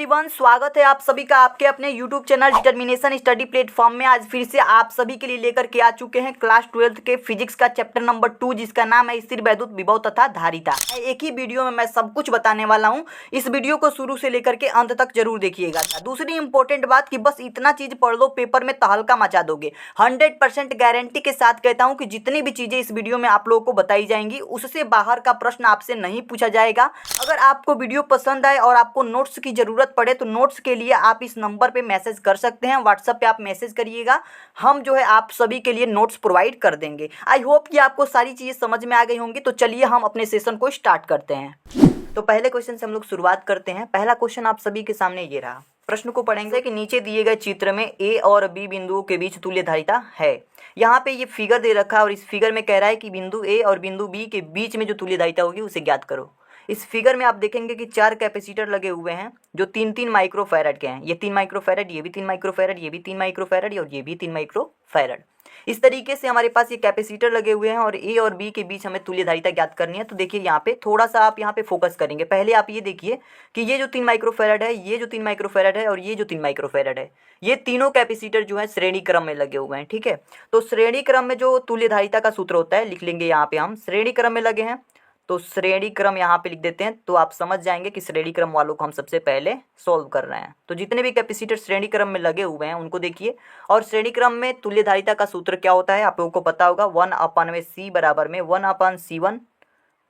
Everyone, स्वागत है आप सभी का आपके अपने YouTube channel determination study platform में। आज फिर से आप सभी के लिए लेकर के आ चुके हैं क्लास 12th के फिजिक्स का चैप्टर नंबर 2, जिसका नाम है स्थिर वैद्युत विभव तथा धारिता। एक ही वीडियो में मैं सब कुछ बताने वाला हूं। इस वीडियो को शुरू से लेकर के अंत तक जरूर देखिएगा। दूसरी इंपॉर्टेंट बात कि बस इतना चीज पढ़ लो, पेपर में तहलका मचा दोगे। 100% गारंटी के साथ कहता हूँ कि जितनी भी चीजें इस वीडियो में आप लोगों को बताई जाएंगी उससे बाहर का प्रश्न आपसे नहीं पूछा जाएगा। अगर आपको वीडियो पसंद आए और आपको नोट्स की जरूरत पड़े तो नोट्स के लिए आप इस नंबर पे मैसेज कर सकते हैं। व्हाट्सएप पे आप मैसेज करिएगा, हम जो है आप सभी के लिए नोट्स प्रोवाइड कर देंगे। आई होप कि आपको सारी चीज़ें समझ में आ गई होंगी। तो चलिए हम अपने सेशन को स्टार्ट करते हैं। तो पहले क्वेश्चन से हम लोग शुरुआत करते हैं। पहला क्वेश्चन आप सभी के सामने ये रहा। प्रश्न को पढ़ेंगे कि नीचे दिए गए चित्र में ए और बी बिंदुओं के बीच तुल्य धारिता है। यहाँ पे ये फिगर दे रखा है और इस फिगर में कह रहा है कि बिंदु ए और बिंदु बी के बीच में जो तुल्य धारिता होगी उसे ज्ञात करो। इस फिगर में आप देखेंगे कि 4 कैपेसिटर लगे हुए हैं जो 3-3 माइक्रोफैरड के हैं। ये 3 माइक्रोफैरड, ये भी 3 माइक्रोफैरड, ये भी 3 माइक्रोफैरड और ये भी 3 माइक्रोफैरड। इस तरीके से हमारे पास ये कैपेसिटर लगे हुए हैं और ए और बी के बीच हमें तुल्य धारिता ज्ञात करनी है। तो देखिए यहाँ पे थोड़ा सा आप यहाँ पे फोकस करेंगे। पहले आप ये देखिए कि ये जो 3 माइक्रोफैरड है, ये जो 3 माइक्रोफैरड है और ये जो 3 माइक्रोफैरड है, ये तीनों कैपेसिटर जो है श्रेणी क्रम में लगे हुए हैं। ठीक है, तो श्रेणी क्रम में जो तुल्य धारिता का सूत्र होता है लिख लेंगे। यहाँ पे हम श्रेणी क्रम में लगे हैं तो श्रेणी क्रम यहाँ पे लिख देते हैं। तो आप समझ जाएंगे कि श्रेणी क्रम वालों को हम सबसे पहले सॉल्व कर रहे हैं। तो जितने भी कैपेसिटर श्रेणी क्रम में लगे हुए हैं उनको देखिए। और श्रेणी क्रम में तुल्य धारिता का सूत्र क्या होता है आप लोगों को पता होगा। 1/c बराबर में 1/c1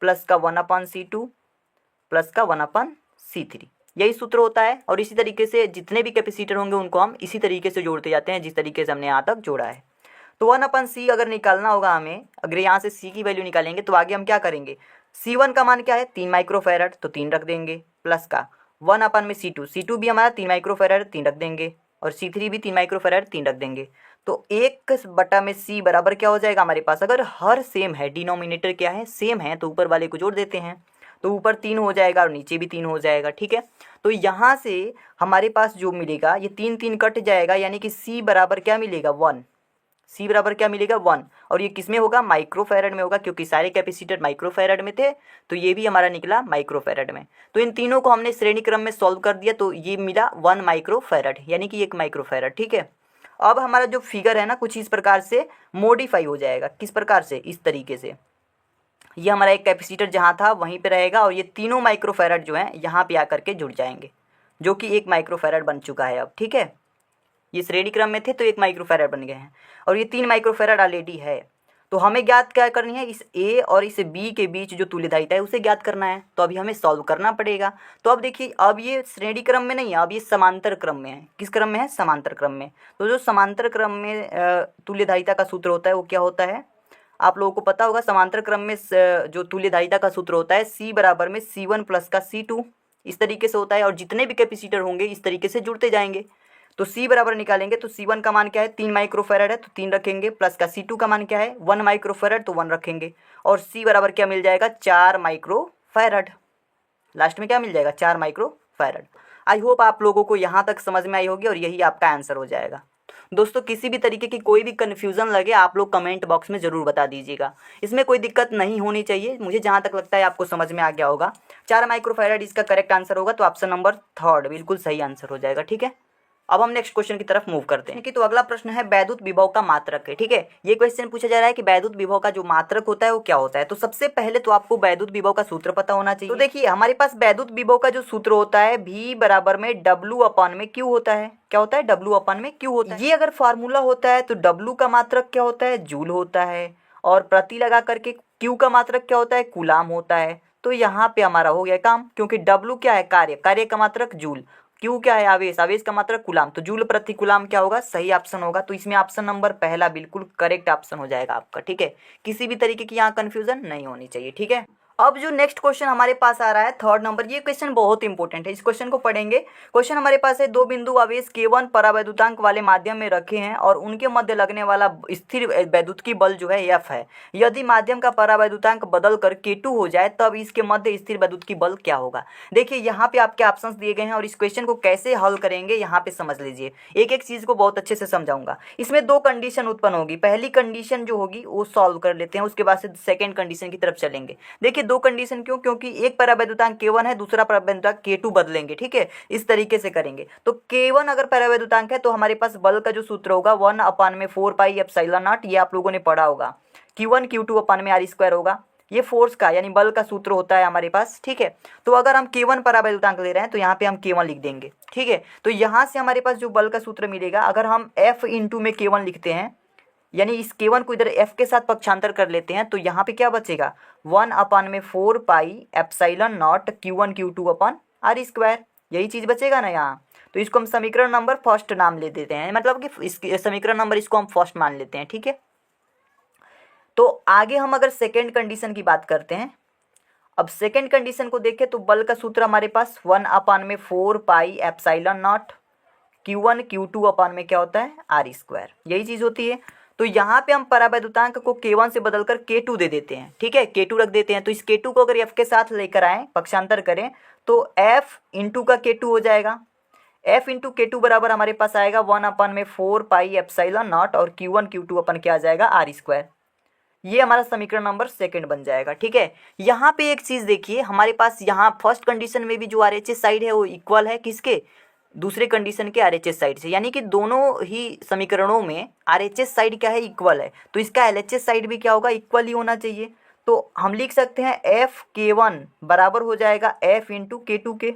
प्लस का 1/c2 प्लस का 1/c3, यही सूत्र होता है। और इसी तरीके से जितने भी कैपेसिटर होंगे उनको हम इसी तरीके से जोड़ते जाते हैं जिस तरीके से हमने यहाँ तक जोड़ा है। तो 1/c अगर निकालना होगा हमें, अगर यहाँ से c की वैल्यू निकालेंगे तो आगे हम क्या करेंगे। C1 का मान क्या है 3 माइक्रोफैरड, तो 3 रख देंगे, प्लस का 1/c2, C2 भी हमारा 3 माइक्रोफैरड, 3 रख देंगे, और C3 भी 3 माइक्रोफैरड, 3 रख देंगे। तो 1/c बराबर क्या हो जाएगा हमारे पास। अगर हर सेम है, डिनोमिनेटर क्या है सेम है, तो ऊपर वाले को जोड़ देते हैं। तो ऊपर 3 हो जाएगा और नीचे भी 3 हो जाएगा। ठीक है, तो यहाँ से हमारे पास जो मिलेगा ये 3 कट जाएगा, यानी कि C बराबर क्या मिलेगा 1। C बराबर क्या मिलेगा 1। और ये किस में होगा, माइक्रोफैरड में होगा, क्योंकि सारे कैपेसिटर माइक्रोफैरड में थे। तो ये भी हमारा निकला माइक्रोफैरड में। तो इन तीनों को हमने श्रेणी क्रम में सॉल्व कर दिया तो ये मिला 1 माइक्रोफैरड, यानी कि 1 माइक्रोफैरड। ठीक है, अब हमारा जो फिगर है ना कुछ इस प्रकार से मॉडिफाई हो जाएगा। किस प्रकार से, इस तरीके से। ये हमारा एक कैपेसिटर जहाँ था वहीं पर रहेगा और ये तीनों माइक्रोफैरड जो है यहाँ पे आकर के जुड़ जाएंगे, जो कि 1 माइक्रोफैरड बन चुका है अब। ठीक है, ये श्रेणी क्रम में थे तो 1 माइक्रोफैरड बन गए हैं और ये 3 माइक्रोफैरड ऑलरेडी है। तो हमें ज्ञात क्या करनी है, इस ए और इस बी के बीच जो तुल्य धारिता है उसे ज्ञात करना है। तो अभी हमें सॉल्व करना पड़ेगा। तो अब देखिए, अब ये श्रेणी क्रम में नहीं है, अब ये समांतर क्रम में है। किस क्रम में है, समांतर क्रम में। तो जो समांतर क्रम में तुल्य धारिता का सूत्र होता है वो क्या होता है आप लोगों को पता होगा। समांतर क्रम में जो तुल्य धारिता का सूत्र होता है C बराबर में C1 प्लस का C2, इस तरीके से होता है। और जितने भी कैपेसिटर होंगे इस तरीके से जुड़ते जाएंगे। तो C बराबर निकालेंगे तो C1 का मान क्या है 3 माइक्रोफैरड है, तो 3 रखेंगे, प्लस का C2 का मान क्या है 1 माइक्रोफैरड, तो 1 रखेंगे, और C बराबर क्या मिल जाएगा 4 माइक्रोफैरड। लास्ट में क्या मिल जाएगा 4 माइक्रोफैरड। आई होप आप लोगों को यहाँ तक समझ में आई होगी और यही आपका आंसर हो जाएगा। दोस्तों, किसी भी तरीके की कोई भी कन्फ्यूज़न लगे आप लोग कमेंट बॉक्स में ज़रूर बता दीजिएगा। इसमें कोई दिक्कत नहीं होनी चाहिए। मुझे जहाँ तक लगता है आपको समझ में आ गया होगा। 4 माइक्रोफैरड इसका करेक्ट आंसर होगा, तो ऑप्शन नंबर 3 बिल्कुल सही आंसर हो जाएगा। ठीक है, अब हम नेक्स्ट क्वेश्चन की तरफ मूव करते हैं। तो अगला प्रश्न है वैद्युत विभव का मात्रक है। ठीक है, ये क्वेश्चन पूछा जा रहा है कि वैद्युत विभव का जो मात्रक होता है वो क्या होता है। तो सबसे पहले तो आपको वैद्युत विभव का सूत्र पता होना चाहिए। तो देखिए, हमारे पास वैद्युत विभव का जो सूत्र होता है V बराबर में W/Q होता है। क्या होता है, W/Q होता है। ये अगर फार्मूला होता है तो W का मात्रक क्या होता है, जूल होता है, और प्रति लगा करके Q का मात्रक क्या होता है, कूलाम होता है। तो यहाँ पे हमारा हो गया काम, क्योंकि W क्या है कार्य, कार्य का मात्रक जूल, क्यू क्या है आवेश, आवेश का मात्रक कूलाम, तो जूल प्रति कूलाम क्या होगा, सही ऑप्शन होगा। तो इसमें ऑप्शन नंबर पहला बिल्कुल करेक्ट ऑप्शन हो जाएगा आपका। ठीक है, किसी भी तरीके की यहाँ कंफ्यूजन नहीं होनी चाहिए। ठीक है, अब जो नेक्स्ट क्वेश्चन हमारे पास आ रहा है 3rd नंबर, ये क्वेश्चन बहुत इंपॉर्टेंट है। इस क्वेश्चन को पढ़ेंगे। क्वेश्चन हमारे पास है 2 बिंदु आवेश K1 परावैद्युतांक वाले माध्यम में रखे हैं और उनके मध्य लगने वाला स्थिर वैद्युतिक बल जो है F है। यदि माध्यम का परावैद्युतांक बदल कर K2 हो जाए तब इसके मध्य स्थिर वैद्युतिक बल क्या होगा। देखिए, यहाँ पे आपके ऑप्शंस दिए गए हैं और इस क्वेश्चन को कैसे हल करेंगे यहाँ पे समझ लीजिए। एक एक चीज़ को बहुत अच्छे से समझाऊंगा। इसमें 2 कंडीशन उत्पन्न होगी। पहली कंडीशन जो होगी वो सॉल्व कर लेते हैं, उसके बाद से सेकेंड कंडीशन की तरफ चलेंगे। देखिए, देखिए दो कंडीशन क्यों, क्योंकि एक परावैद्युतांक K1 है, दूसरा परावैद्युतांक K2 बदलेंगे, ठीक है, इस तरीके से करेंगे। तो K1 अगर परावैद्युतांक है तो हमारे पास बल का जो सूत्र होगा 1/4 पाई एप्सिलॉन नॉट, ये आप लोगों ने पढ़ा होगा। Q1 Q2/r² होगा, ये फोर्स का यानी बल का सूत्र होता है हमारे पास, ठीक है। तो अगर हम K1 परावैद्युतांक ले रहे हैं तो यहाँ पे हम K1 लिख देंगे, ठीक है। तो यहाँ से हमारे पास जो बल का सूत्र मिलेगा, अगर हम F इंटू में K1 लिखते हैं, यानी इस K1 को इधर F के साथ पक्षांतर कर लेते हैं, तो यहाँ पे क्या बचेगा 1/4 pi epsilon not Q1 Q2/r², यही चीज़ बचेगा ना यहाँ। तो इसको हम समीकरण नंबर फर्स्ट नाम ले देते हैं, मतलब कि इस समीकरण नंबर इसको हम फर्स्ट मान लेते हैं, ठीक है। तो आगे हम अगर सेकेंड कंडीशन की बात करते हैं, अब सेकेंड कंडीशन को देखें तो बल का सूत्र हमारे पास 1/4 pi epsilon not Q1 Q2 में क्या होता है r², यही चीज़ होती है। तो यहाँ पे हम परावैद्युतांक को K1 से बदलकर K2 दे देते हैं, ठीक है, K2 रख देते हैं। तो इस K2 को अगर F के साथ लेकर आएँ, पक्षांतर करें, तो F इंटू का K2 हो जाएगा। F इंटू K2 बराबर हमारे पास आएगा 1/4 पाई एप्सिलॉन नॉट और Q1 Q2 क्या आ जाएगा r²। ये हमारा समीकरण नंबर सेकंड बन जाएगा, ठीक है। यहाँ पे एक चीज़ देखिए, हमारे पास यहाँ फर्स्ट कंडीशन में भी जो RHS साइड है वो इक्वल है किसके, दूसरे कंडीशन के RHS साइड से, यानी कि दोनों ही समीकरणों में RHS साइड क्या है इक्वल है, तो इसका LHS साइड भी क्या होगा इक्वल ही होना चाहिए। तो हम लिख सकते हैं FK1 बराबर हो जाएगा F इंटू K2 के,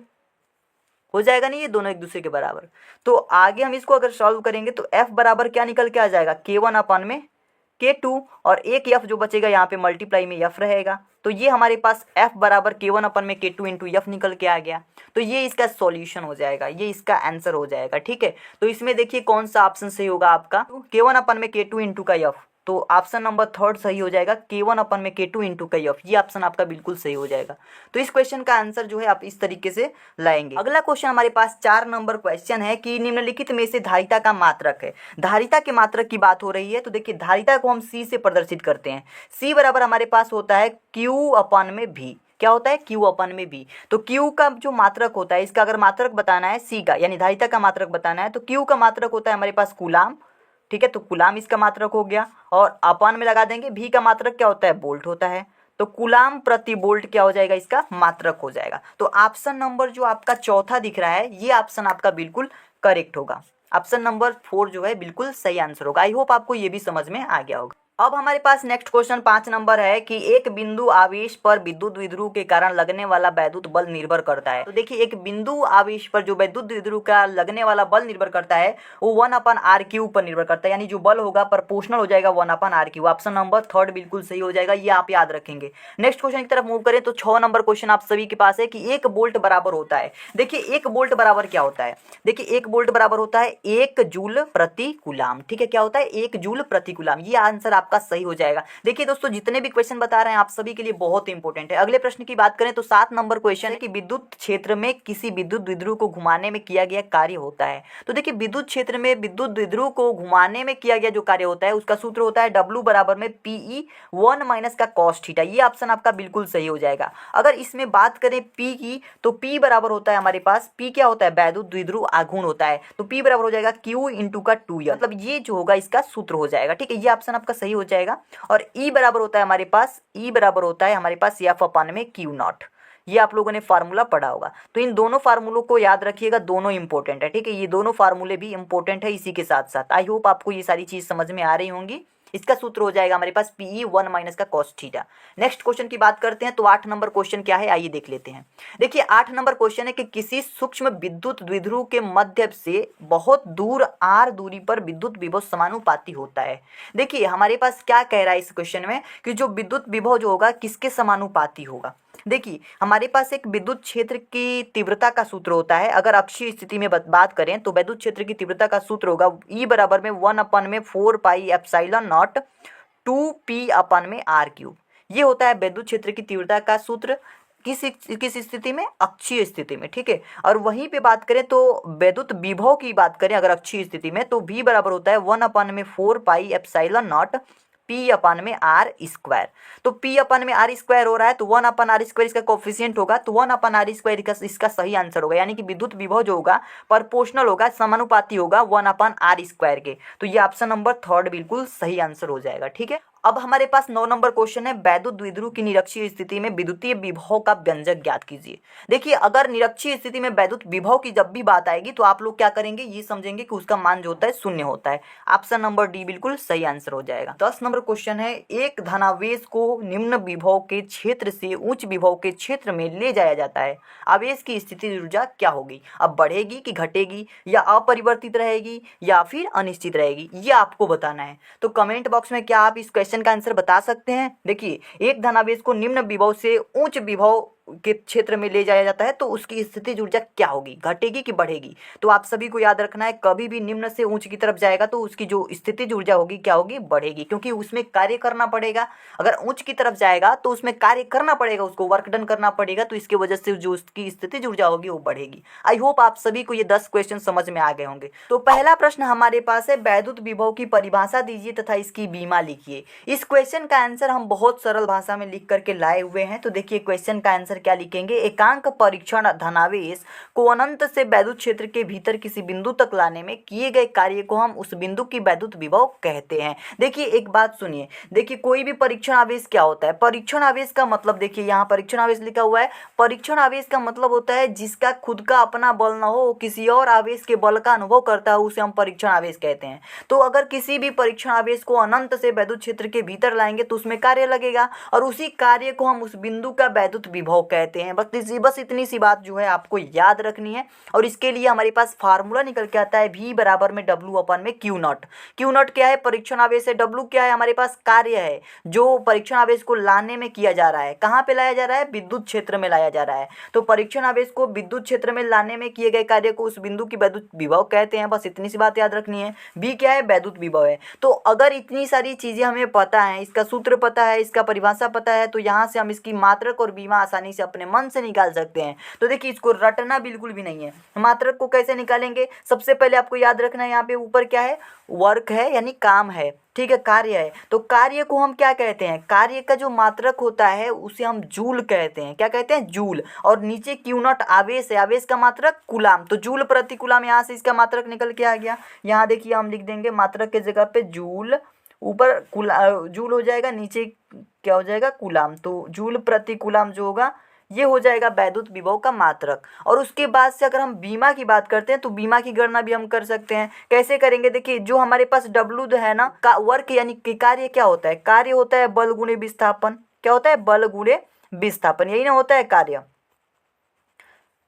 हो जाएगा नहीं, ये दोनों एक दूसरे के बराबर। तो आगे हम इसको अगर सॉल्व करेंगे तो F बराबर क्या निकल के आ जाएगा K1/K2, और एक F जो बचेगा यहाँ पे मल्टीप्लाई में F रहेगा। तो ये हमारे पास F बराबर K1/K2 इंटू F निकल के आ गया। तो ये इसका सॉल्यूशन हो जाएगा, ये इसका आंसर हो जाएगा, ठीक है। तो इसमें देखिए कौन सा ऑप्शन सही होगा आपका, K1/K2 इंटू का F, तो ऑप्शन नंबर थर्ड सही हो जाएगा, K1/K2 इंटू का F, ये ऑप्शन आपका बिल्कुल सही हो जाएगा। तो इस क्वेश्चन का आंसर जो है आप इस तरीके से लाएंगे। अगला क्वेश्चन हमारे पास 4 नंबर क्वेश्चन है कि निम्नलिखित में से धारिता का मात्रक है। धारिता के मात्रक की बात हो रही है, तो देखिए धारिता को हम C से प्रदर्शित करते हैं। C बराबर हमारे पास होता है Q/V, क्या होता है Q/V। तो Q का जो मात्रक होता है, इसका अगर मात्रक बताना है C का, यानी धारिता का मात्रक बताना है, तो Q का मात्रक होता है हमारे पास कूलाम, ठीक है। तो कूलाम इसका मात्रक हो गया, और अपान में लगा देंगे V का मात्रक क्या होता है वोल्ट होता है, तो कूलाम प्रति वोल्ट क्या हो जाएगा इसका मात्रक हो जाएगा। तो ऑप्शन नंबर जो आपका चौथा दिख रहा है, ये ऑप्शन आपका बिल्कुल करेक्ट होगा। ऑप्शन नंबर 4 जो है बिल्कुल सही आंसर होगा। आई होप आपको ये भी समझ में आ गया होगा। अब हमारे पास नेक्स्ट क्वेश्चन 5 नंबर है कि एक बिंदु आवेश पर विद्युत द्विध्रुव के कारण लगने वाला वैद्युत बल निर्भर करता है। तो देखिए एक बिंदु आवेश पर जो वैद्युत द्विध्रुव का लगने वाला बल निर्भर करता है वो 1/r³ पर निर्भर करता है, यानी जो बल होगा प्रोपोर्शनल हो जाएगा 1/r³। ऑप्शन नंबर थर्ड बिल्कुल सही हो जाएगा, ये आप याद रखेंगे। नेक्स्ट क्वेश्चन की तरफ मूव करें तो 6 नंबर क्वेश्चन आप सभी के पास है कि 1 वोल्ट बराबर होता है। देखिए 1 वोल्ट बराबर क्या होता है, देखिए 1 वोल्ट बराबर होता है 1 जूल प्रति कूलाम, ठीक है, क्या होता है 1 जूल प्रति कूलाम। ये आंसर आपका सही हो जाएगा। देखिए दोस्तों जितने भी क्वेश्चन बता रहे हैं आप सभी के लिए बहुत इंपॉर्टेंट है। अगले प्रश्न की बात करें तो 7 नंबर क्वेश्चन है कि विद्युत क्षेत्र में किसी विद्युत द्विध्रुव को घुमाने में किया गया कार्य होता है। तो देखिए विद्युत क्षेत्र में विद्युत द्विध्रुव को घुमाने में किया गया जो कार्य होता है उसका सूत्र होता है W बराबर में PE1 माइनस का cos थीटा। ये ऑप्शन आपका बिल्कुल सही हो जाएगा। अगर इसमें बात करें P की तो P बराबर होता है हमारे पास, P क्या होता है वैद्युत द्विध्रुव आघूर्ण होता है, तो P बराबर हो जाएगा Q इंटू का 2F, मतलब ये जो होगा इसका सूत्र हो जाएगा, ठीक है, ये ऑप्शन आपका सही हो जाएगा। और E बराबर होता है हमारे पास, E बराबर होता है हमारे पास F/Q0, ये आप लोगों ने फार्मूला पढ़ा होगा। तो इन दोनों फार्मूलों को याद रखिएगा, दोनों इंपॉर्टेंट है, ठीक है, ये दोनों फार्मूले भी इंपॉर्टेंट है इसी के साथ साथ। आई होप आपको ये सारी चीज़ समझ में आ रही होंगी। इसका सूत्र हो जाएगा हमारे पास PE1 माइनस का cos थीटा। नेक्स्ट क्वेश्चन की बात करते हैं तो 8 नंबर क्वेश्चन क्या है आइए देख लेते हैं। देखिए 8 नंबर क्वेश्चन है कि किसी सूक्ष्म विद्युत द्विध्रुव के मध्य से बहुत दूर r दूरी पर विद्युत विभव समानुपाती होता है। देखिए हमारे पास क्या कह रहा है इस क्वेश्चन में कि जो विद्युत विभव जो होगा किसके समानुपाती होगा। देखिए हमारे पास एक विद्युत क्षेत्र की तीव्रता का सूत्र होता है। अगर अक्षीय स्थिति में बात करें तो विद्युत क्षेत्र की तीव्रता का सूत्र होगा E बराबर में 1/4 पाई एप्सिलॉन नॉट 2P/r³। ये होता है विद्युत क्षेत्र की तीव्रता का सूत्र किस स्थिति में, अक्षीय स्थिति में, ठीक है। और वहीं पे बात करें तो विद्युत विभव की बात करें अगर अक्षीय स्थिति में तो V बराबर होता है 1/4 पाई एप्सिलॉन नॉट P/r²। तो P/r² हो रहा है तो 1/r² इसका कोफिशिएंट होगा, तो 1/r² इसका सही आंसर होगा, यानी कि विद्युत विभव जो होगा प्रोपोर्शनल होगा, समानुपाती होगा 1/r² के। तो ये ऑप्शन नंबर थर्ड बिल्कुल सही आंसर हो जाएगा, ठीक है। अब हमारे पास 9 नंबर क्वेश्चन है, वैद्युत द्विध्रुव की निरक्षीय स्थिति में विद्युतीय विभव का व्यंजक ज्ञात कीजिए। देखिए अगर निरक्षीय स्थिति में वैद्युत विभव की जब भी बात आएगी तो आप लोग क्या करेंगे, ये समझेंगे कि उसका मान जो होता है शून्य होता है। ऑप्शन नंबर डी बिल्कुल सही आंसर हो जाएगा। 10 नंबर क्वेश्चन है, एक धनावेश को निम्न विभव के क्षेत्र से उच्च विभव के क्षेत्र में ले जाया जाता है, आवेश की स्थितिज ऊर्जा क्या होगी? अब बढ़ेगी कि घटेगी, या अपरिवर्तित रहेगी, या फिर अनिश्चित रहेगी, ये आपको बताना है। तो कमेंट बॉक्स में क्या आप इस क्वेश्चन का आंसर बता सकते हैं? देखिए एक धनावेश को निम्न विभव से उच्च विभव के क्षेत्र में ले जाया जाता है तो उसकी स्थितिज ऊर्जा क्या होगी, घटेगी कि बढ़ेगी? तो आप सभी को याद रखना है, कभी भी निम्न से उच्च की तरफ जाएगा तो उसकी जो स्थितिज ऊर्जा होगी क्या होगी, बढ़ेगी, क्योंकि उसमें कार्य करना पड़ेगा। अगर उच्च की तरफ जाएगा तो उसमें कार्य करना पड़ेगा, उसको वर्क डन करना पड़ेगा, तो इसकी वजह से जो उसकी स्थितिज ऊर्जा होगी वो बढ़ेगी। आई होप आप सभी को ये 10 क्वेश्चन समझ में आ गए होंगे। तो पहला प्रश्न हमारे पास है, वैद्युत विभव की परिभाषा दीजिए तथा इसकी बीमा लिखिए। इस क्वेश्चन का आंसर हम बहुत सरल भाषा में लिख करके लाए हुए हैं। तो देखिए क्वेश्चन का आंसर क्या लिखेंगे, एकांक परीक्षण धनावेश को अनंत से वैद्युत क्षेत्र के भीतर किसी बिंदु तक लाने में किए गए कार्य को हम उस बिंदु की वैद्युत विभव कहते हैं। देखिए एक बात सुनिए, देखिए कोई भी परीक्षण आवेश क्या होता है, परीक्षण आवेश का मतलब देखिए यहाँ परीक्षण आवेश लिखा हुआ है, परीक्षण आवेश का मतलब होता है जिसका खुद का अपना बल न हो, किसी और आवेश के बल का अनुभव करता है, उसे हम परीक्षण आवेश कहते हैं। तो अगर किसी भी परीक्षण आवेश को अनंत से वैद्युत क्षेत्र के भीतर लाएंगे तो उसमें कार्य लगेगा और उसी कार्य को हम उस बिंदु का वैद्युत विभव कहते हैं। बस इतनी सी बात जो है आपको याद रखनी है। और इसके लिए हमारे पास फार्मूला निकल के आता है, V बराबर में W अपन में Q नॉट। Q नॉट क्या है, परीक्षण आवेश है। W क्या है, हमारे पास कार्य है जो परीक्षण आवेश को लाने में किया जा रहा है। कहाँ पे लाया जा रहा है, विद्युत क्षेत्र में लाया जा रहा है। तो परीक्षण आवेश को विद्युत क्षेत्र में लाने में किए गए कार्य को उस बिंदु की वैद्युत विभव कहते हैं। बस इतनी सी बात याद रखनी है। V क्या है, वैद्युत विभव है। तो अगर इतनी सारी चीजें हमें पता है, इसका सूत्र पता है, इसका परिभाषा पता है, तो यहाँ से हम इसकी मात्रक और बीमा आसानी से अपने मन से निकाल सकते हैं। तो देखिए इसको रटना बिल्कुल भी नहीं है। मात्रक को कैसे निकालेंगे, सबसे पहले आपको याद रखना है यहाँ पे ऊपर क्या है, वर्क है यानी काम है, ठीक है, कार्य है। तो कार्य को हम क्या कहते हैं, कार्य का जो मात्रक होता है उसे हम जूल कहते हैं। क्या कहते हैं, जूल। और नीचे क्यू नॉट आवेश है, आवेश का मात्रक कुलाम, तो जूल प्रति कुलाम, यहाँ से इसका मात्रक निकल के आ गया। यहाँ देखिए हम लिख देंगे मात्रक के जगह पे जूल, ऊपर जूल हो जाएगा, नीचे क्या हो जाएगा, कुलाम। तो जूल प्रति कुलाम जो होगा ये हो जाएगा वैद्युत विभव का मात्रक। और उसके बाद से अगर हम बीमा की बात करते हैं तो बीमा की गणना भी हम कर सकते हैं। कैसे करेंगे, देखिए जो हमारे पास W है ना, का वर्क यानी कि कार्य क्या होता है, कार्य होता है बल गुणे विस्थापन। क्या होता है, बल गुणे विस्थापन, यही ना होता है कार्य।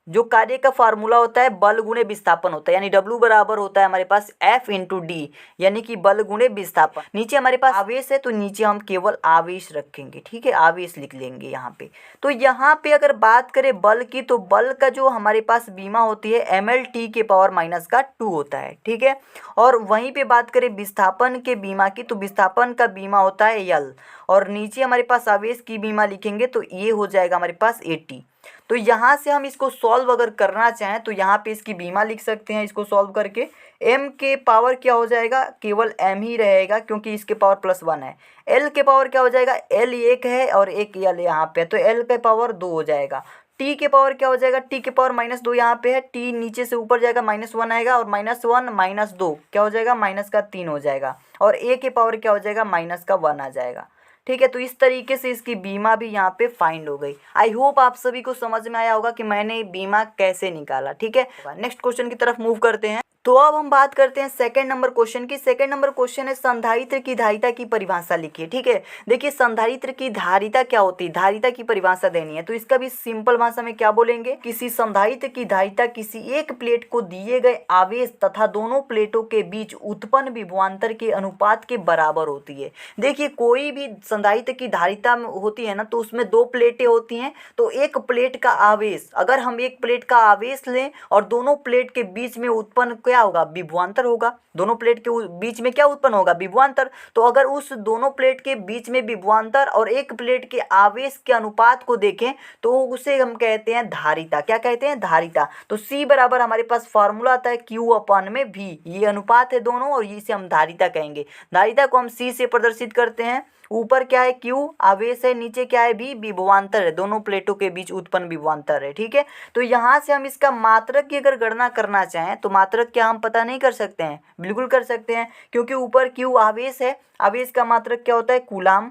जो कार्य का फार्मूला होता है बल गुणे विस्थापन होता है, यानी W बराबर होता है हमारे पास F इंटू डी, यानी कि बल गुणे विस्थापन। नीचे हमारे पास आवेश है तो नीचे हम केवल आवेश रखेंगे, ठीक है, आवेश लिख लेंगे यहाँ पे। तो यहाँ पे अगर बात करें बल की, तो बल का जो हमारे पास बीमा होती है MLT के पावर माइनस का 2 होता है, ठीक है। और वहीं पे बात करें विस्थापन के बीमा की, तो विस्थापन का बीमा होता है L, और नीचे हमारे पास आवेश की बीमा लिखेंगे तो ये हो जाएगा हमारे पास 80। तो यहाँ से हम इसको सॉल्व अगर करना चाहें तो यहाँ पे इसकी बीमा लिख सकते हैं। इसको सॉल्व करके m के पावर क्या हो जाएगा, केवल m ही रहेगा क्योंकि इसके पावर +1 है। l के पावर क्या हो जाएगा, l 1 है और एक l यहाँ पे, तो l के पावर 2 हो जाएगा। t के पावर क्या हो जाएगा, t के पावर -2 यहाँ पे है, t नीचे से ऊपर जाएगा, -1 आएगा, और -1 -2 क्या हो जाएगा, -3 हो जाएगा, और a के पावर क्या हो जाएगा, -1 आ जाएगा, ठीक है। तो इस तरीके से इसकी बीमा भी यहाँ पे फाइंड हो गई। आई होप आप सभी को समझ में आया होगा कि मैंने बीमा कैसे निकाला, ठीक है। नेक्स्ट क्वेश्चन की तरफ मूव करते हैं। तो अब हम बात करते हैं सेकंड नंबर क्वेश्चन की। सेकंड नंबर क्वेश्चन है, संधारित्र की धारिता की परिभाषा लिखिए, ठीक है। देखिए संधारित्र की धारिता क्या होती है, धारिता की परिभाषा देनी है। तो इसका भी सिंपल भाषा में क्या बोलेंगे, किसी संधारित्र की धारिता किसी एक प्लेट को दिए गए आवेश तथा दोनों प्लेटों के बीच उत्पन्न विभवांतर के अनुपात के बराबर होती है। देखिए कोई भी संधारित्र की धारिता होती है ना, तो उसमें 2 प्लेटें होती हैं। तो एक प्लेट का आवेश, अगर हम एक प्लेट का आवेश लें और दोनों प्लेट के बीच में उत्पन्न क्या होगा, विभवांतर होगा। दोनों प्लेट के बीच में क्या उत्पन्न होगा, विभवांतर। तो अगर उस दोनों प्लेट के बीच में विभवांतर और एक प्लेट के आवेश के अनुपात को देखें तो उसे हम कहते हैं धारिता। क्या कहते हैं, धारिता। तो C बराबर हमारे पास फार्मूला आता है Q/V, ये अनुपात है दोनों और इसे हम धारिता कहेंगे। धारिता को हम C से प्रदर्शित करते हैं, ऊपर क्या है Q आवेश है, नीचे क्या है V विभवांतर है, दोनों प्लेटों के बीच उत्पन्न विभवांतर है। ठीक है, तो यहाँ से हम इसका मात्रक की अगर गणना करना चाहें तो मात्रक क्या हम पता नहीं कर सकते हैं? बिल्कुल कर सकते हैं, क्योंकि ऊपर Q आवेश है, आवेश का मात्रक क्या होता है? कूलाम।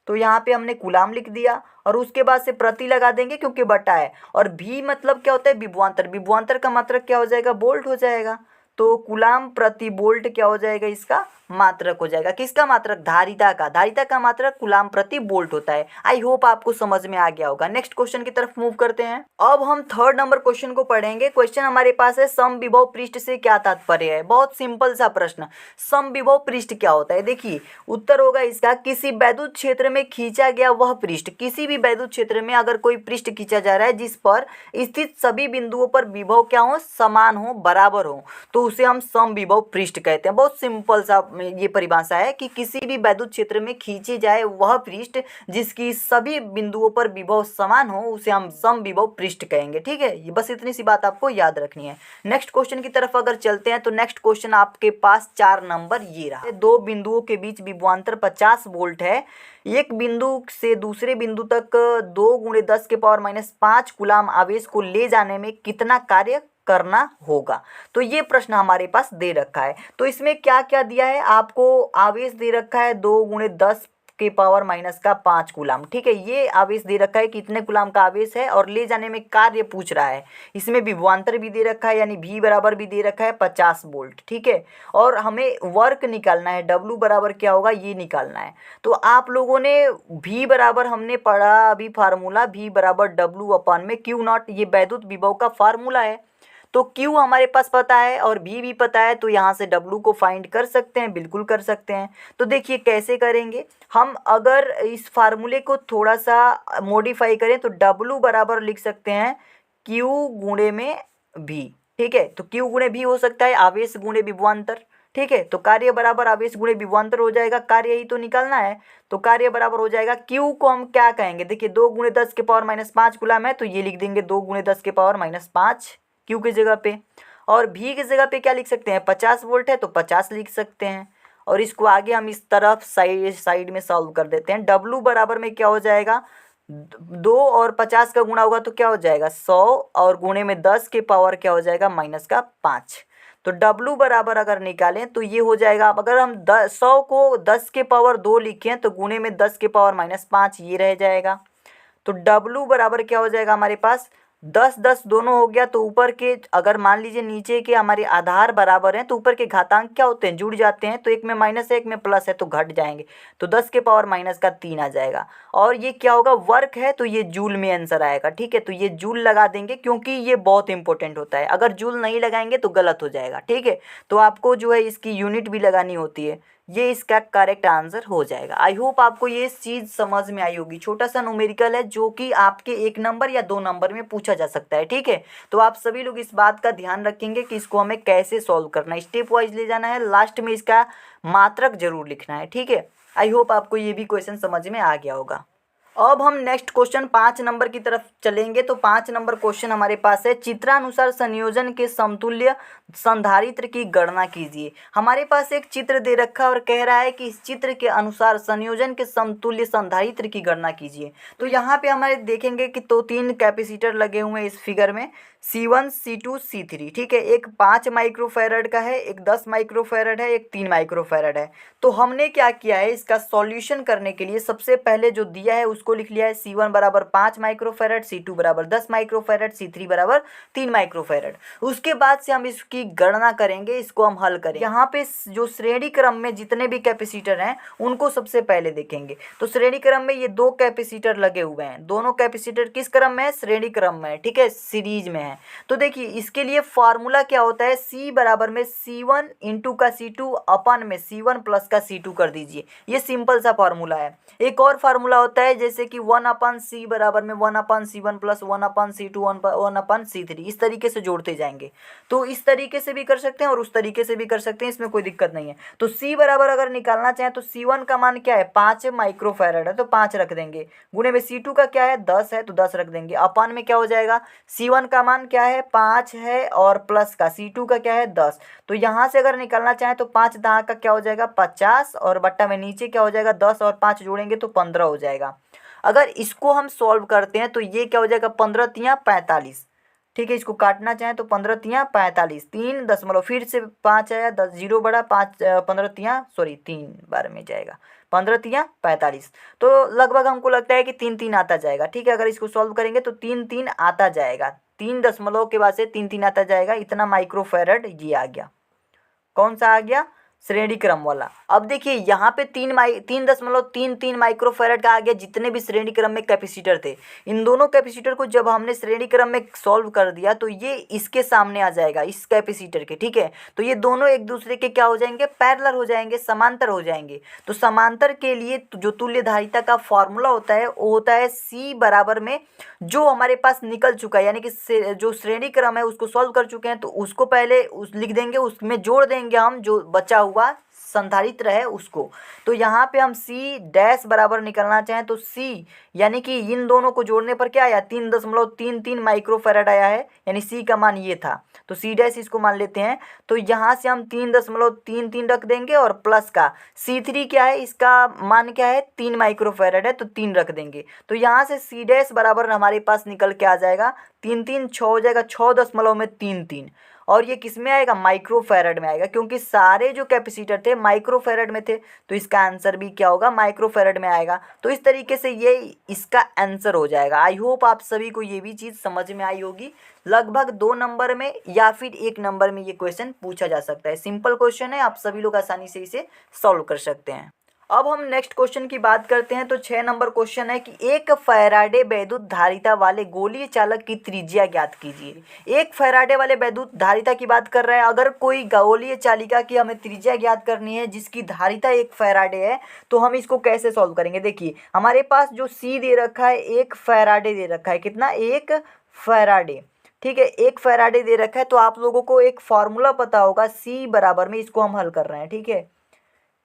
तो यहाँ पे हमने कूलाम लिख दिया और उसके बाद से प्रति लगा देंगे क्योंकि बटा है, और भी मतलब क्या होता है? विभवांतर। विभवांतर का मात्रक क्या हो जाएगा? वोल्ट हो जाएगा। तो कूलाम प्रति वोल्ट क्या हो जाएगा? इसका मात्रक हो जाएगा। किसका मात्रक? धारिता का। धारिता का मात्रक कूलाम प्रति वोल्ट होता है। आई होप आपको समझ में आ गया होगा। नेक्स्ट क्वेश्चन की तरफ मूव करते हैं। अब हम थर्ड नंबर क्वेश्चन को पढ़ेंगे। क्वेश्चन हमारे पास है समविभव पृष्ठ से क्या तात्पर्य है? बहुत सिंपल सा प्रश्न। समविभव पृष्ठ क्या होता है? देखिए उत्तर होगा इसका, किसी वैद्युत क्षेत्र में खींचा गया वह पृष्ठ। किसी भी वैद्युत क्षेत्र में अगर कोई पृष्ठ खींचा जा रहा है जिस पर स्थित सभी बिंदुओं पर विभव क्या हो? समान हो, बराबर हो, तो उसे हम समविभव पृष्ठ कहते हैं। बहुत सिंपल सा ये परिभाषा है कि किसी भी वैद्युत क्षेत्र में खींचे जाए वह पृष्ठ जिसकी सभी बिंदुओं पर विभव समान हो, उसे हम समविभव पृष्ठ कहेंगे। ठीक है, ये बस इतनी सी बात आपको याद रखनी है। नेक्स्ट क्वेश्चन की तरफ अगर चलते हैं तो नेक्स्ट क्वेश्चन आपके पास 4 नंबर ये रहा। दो बिंदुओं के बीच विभवांतर 50 वोल्ट है। एक बिंदु से दूसरे बिंदु तक 2 × 10⁻⁵ कूलाम आवेश को ले जाने में कितना कार्य करना होगा? तो ये प्रश्न हमारे पास दे रखा है। तो इसमें क्या क्या दिया है आपको? आवेश दे रखा है 2 × 10⁻⁵ कूलाम। ठीक है, ये आवेश दे रखा है कि इतने कूलाम का आवेश है और ले जाने में कार्य पूछ रहा है। इसमें विभवांतर भी दे रखा है, यानी V बराबर भी दे रखा है 50 वोल्ट। ठीक है, और हमें वर्क निकालना है, W बराबर क्या होगा ये निकालना है। तो आप लोगों ने V बराबर हमने पढ़ा अभी फार्मूला, V बराबर W/Q0, ये वैद्युत विभव का फार्मूला है। तो Q हमारे पास पता है और V भी पता है, तो यहाँ से W को फाइंड कर सकते हैं, बिल्कुल कर सकते हैं। तो देखिए कैसे करेंगे हम। अगर इस फार्मूले को थोड़ा सा मॉडिफाई करें तो W बराबर लिख सकते हैं Q × V। ठीक है, तो Q × V हो सकता है आवेश गुणे विभवांतर। ठीक है, तो कार्य बराबर आवेश गुणे विभवांतर हो जाएगा। कार्य ही तो निकालना है, तो कार्य बराबर हो जाएगा। Q को हम क्या कहेंगे? देखिए 2 × 10⁻⁵ कूलाम है, तो ये लिख देंगे 2 × 10⁻⁵ Q की जगह पे। और V की जगह पे क्या लिख सकते हैं? 50 वोल्ट है तो 50 लिख सकते हैं। और इसको आगे हम इस तरफ साइड में सॉल्व कर देते हैं। W बराबर में क्या हो जाएगा? 2 और 50 का गुणा होगा तो क्या हो जाएगा? 100, और गुणे में 10 के पावर क्या हो जाएगा? -5। तो W बराबर अगर निकालें तो ये हो जाएगा। अब अगर हम 100 को 10 के पावर 2 लिखें तो गुणे में 10 के पावर -5 ये रह जाएगा। तो W बराबर क्या हो जाएगा हमारे पास? 10 10 दोनों हो गया, तो ऊपर के अगर मान लीजिए नीचे के हमारे आधार बराबर हैं तो ऊपर के घातांक क्या होते हैं? जुड़ जाते हैं। तो एक में माइनस है एक में प्लस है तो घट जाएंगे, तो 10 के पावर -3 आ जाएगा। और ये क्या होगा? वर्क है तो ये जूल में आंसर आएगा। ठीक है, तो ये जूल लगा देंगे क्योंकि ये बहुत इंपॉर्टेंट होता है। अगर जूल नहीं लगाएंगे तो गलत हो जाएगा। ठीक है, तो आपको जो है इसकी यूनिट भी लगानी होती है। ये इसका करेक्ट आंसर हो जाएगा। आई होप आपको ये चीज़ समझ में आई होगी। छोटा सा न्यूमेरिकल है जो कि आपके 1 नंबर या 2 नंबर में पूछा जा सकता है। ठीक है, तो आप सभी लोग इस बात का ध्यान रखेंगे कि इसको हमें कैसे सॉल्व करना है, स्टेप वाइज ले जाना है, लास्ट में इसका मात्रक जरूर लिखना है। ठीक है, आई होप आपको ये भी क्वेश्चन समझ में आ गया होगा। अब हम नेक्स्ट क्वेश्चन 5 नंबर की तरफ चलेंगे। तो 5 नंबर क्वेश्चन हमारे पास है, चित्रानुसार संयोजन के समतुल्य संधारित्र की गणना कीजिए। हमारे पास एक चित्र दे रखा है और कह रहा है कि इस चित्र के अनुसार संयोजन के समतुल्य संधारित्र की गणना कीजिए। तो यहाँ पे हमारे देखेंगे कि 3 कैपेसिटर लगे हुए हैं इस फिगर में, C1 C2 C3। ठीक है, एक 5 माइक्रोफैरड का है, एक 10 माइक्रोफैरड है, एक 3 माइक्रोफैरड है। तो हमने क्या किया है, इसका सॉल्यूशन करने के लिए सबसे पहले जो दिया है उसको लिख लिया है। C1 बराबर 5 माइक्रोफैरड, C2 बराबर 10 माइक्रोफैरड, C3 बराबर 3 माइक्रोफैरड। उसके बाद से हम इसकी गणना करेंगे, इसको हम हल करेंगे। यहाँ पे जो श्रेणी क्रम में जितने भी कैपेसिटर हैं उनको सबसे पहले देखेंगे। तो श्रेणी क्रम में ये 2 कैपेसिटर लगे हुए हैं। दोनों कैपेसिटर किस क्रम में है? श्रेणी क्रम में है। ठीक है, सीरीज में है। तो देखिए इसके लिए फार्मूला क्या होता है? C बराबर में C1 इंटू का C2 अपन में C1 प्लस का C2 कर दीजिए। ये सिंपल सा फार्मूला है। एक और फार्मूला होता है जैसे कि 1/C बराबर में 1/C1 प्लस 1/C2 1/C3, इस तरीके से जोड़ते जाएंगे। तो इस तरीके से भी कर सकते हैं और उस तरीके से भी कर सकते हैं, इसमें कोई दिक्कत नहीं है। तो C बराबर अगर निकालना चाहें तो C1 का मान क्या है? 5 माइक्रोफैरड है तो 5 रख देंगे। गुणे में C2 का क्या है? 10 है तो 10 रख देंगे। अपन में क्या हो जाएगा? C1 का मान मान क्या है 5 है और प्लस का C2 का क्या है 10। तो यहाँ से अगर निकालना चाहें तो 5 दहा का क्या हो जाएगा 50 और बट्टा में नीचे क्या हो जाएगा 10 और 5 जोड़ेंगे तो 15 हो जाएगा। अगर इसको हम सॉल्व करते हैं तो ये क्या हो जाएगा 15 तियाँ 45। ठीक है, इसको काटना चाहें तो 15 तियाँ 45, 3 दशमलव फिर से 5 आया 10 जीरो बढ़ा 5 15 तियाँ सॉरी 3 बार में जाएगा 15 तियाँ 45। तो लगभग हमको लगता है कि 3 3 आता जाएगा। ठीक है, अगर इसको सॉल्व करेंगे तो 3 3 आता जाएगा, 3 दशमलव के बाद से 3 3 आता जाएगा। इतना माइक्रोफैरड ये आ गया। कौन सा आ गया? श्रेणी क्रम वाला। अब देखिए यहाँ पे 3.33 माइक्रोफैरड का आ गया जितने भी श्रेणी क्रम में कैपेसिटर थे। इन दोनों कैपेसिटर को जब हमने श्रेणी क्रम में सॉल्व कर दिया तो ये इसके सामने आ जाएगा, इस कैपेसिटर के। ठीक है, तो ये दोनों एक दूसरे के क्या हो जाएंगे? पैरेलल हो जाएंगे, समांतर हो जाएंगे। तो समांतर के लिए जो तुल्यधारिता का फॉर्मूला होता है वो होता है C बराबर में जो हमारे पास निकल चुका है, यानी कि जो श्रेणी क्रम है उसको सॉल्व कर चुके हैं तो उसको पहले लिख देंगे, उसमें जोड़ देंगे हम जो बचा हुआ संधारित्र है उसको। तो यहाँ पे हम C डैश बराबर निकलना चाहें तो C यानी कि इन दोनों को जोड़ने पर क्या आया 3.33 माइक्रोफैरड आया है, यानी C का मान ये था। तो C डैश इसको मान लेते हैं। तो यहाँ से हम 3.33 रख देंगे और प्लस का C3 क्या है, इसका मान क्या है 3 माइक्रोफैरड है तो 3 रख देंगे। तो यहाँ से C डैश बराबर हमारे पास निकल के आ जाएगा 3 3 6 हो जाएगा 6.33 और ये किस में आएगा? माइक्रोफैरड में आएगा, क्योंकि सारे जो कैपेसिटर थे माइक्रोफैरड में थे। तो इसका आंसर भी क्या होगा? माइक्रोफैरड में आएगा। तो इस तरीके से ये इसका आंसर हो जाएगा। आई होप आप सभी को ये भी चीज़ समझ में आई होगी। लगभग 2 नंबर में या फिर 1 नंबर में ये क्वेश्चन पूछा जा सकता है। सिंपल क्वेश्चन है, आप सभी लोग आसानी से इसे सॉल्व कर सकते हैं। अब हम नेक्स्ट क्वेश्चन की बात करते हैं। तो 6 नंबर क्वेश्चन है कि एक फैराडे वैद्युत धारिता वाले गोलीय चालक की त्रिज्या ज्ञात कीजिए। एक फैराडे वाले वैद्युत धारिता की बात कर रहे हैं। अगर कोई गोलीय चालिका की हमें त्रिज्या ज्ञात करनी है जिसकी धारिता 1 फैराडे है तो हम इसको कैसे सॉल्व करेंगे? देखिए हमारे पास जो C दे रखा है 1 फैराडे दे रखा है। कितना? 1 फैराडे। ठीक है, 1 फैराडे दे रखा है तो आप लोगों को एक फार्मूला पता होगा C बराबर में, इसको हम हल कर रहे हैं। ठीक है,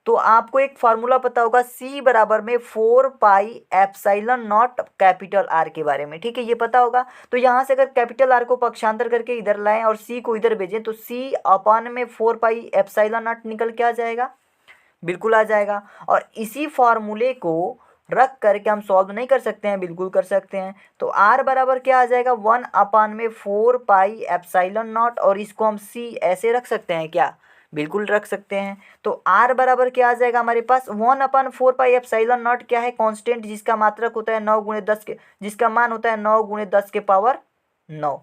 तो आपको एक फार्मूला पता होगा C बराबर में 4 pi epsilon not capital R के बारे में। ठीक है, ये पता होगा। तो यहाँ से अगर कैपिटल R को पक्षांतर करके इधर लाएं और C को इधर भेजें तो C अपॉन में 4 पाई एप्सिलॉन नॉट निकल के आ जाएगा। बिल्कुल आ जाएगा। और इसी फार्मूले को रख करके हम सॉल्व नहीं कर सकते हैं? बिल्कुल कर सकते हैं। तो R बराबर क्या आ जाएगा? 1 अपॉन में 4 पाई एप्सिलॉन नॉट, और इसको हम C ऐसे रख सकते हैं क्या? बिल्कुल रख सकते हैं। तो R बराबर क्या आ जाएगा हमारे पास? 1 अपन 4 पाई एप्सिलॉन नॉट क्या है? कांस्टेंट जिसका मात्रक होता है 9 गुणे 10 के, जिसका मान होता है 9 गुणे 10 के पावर 9,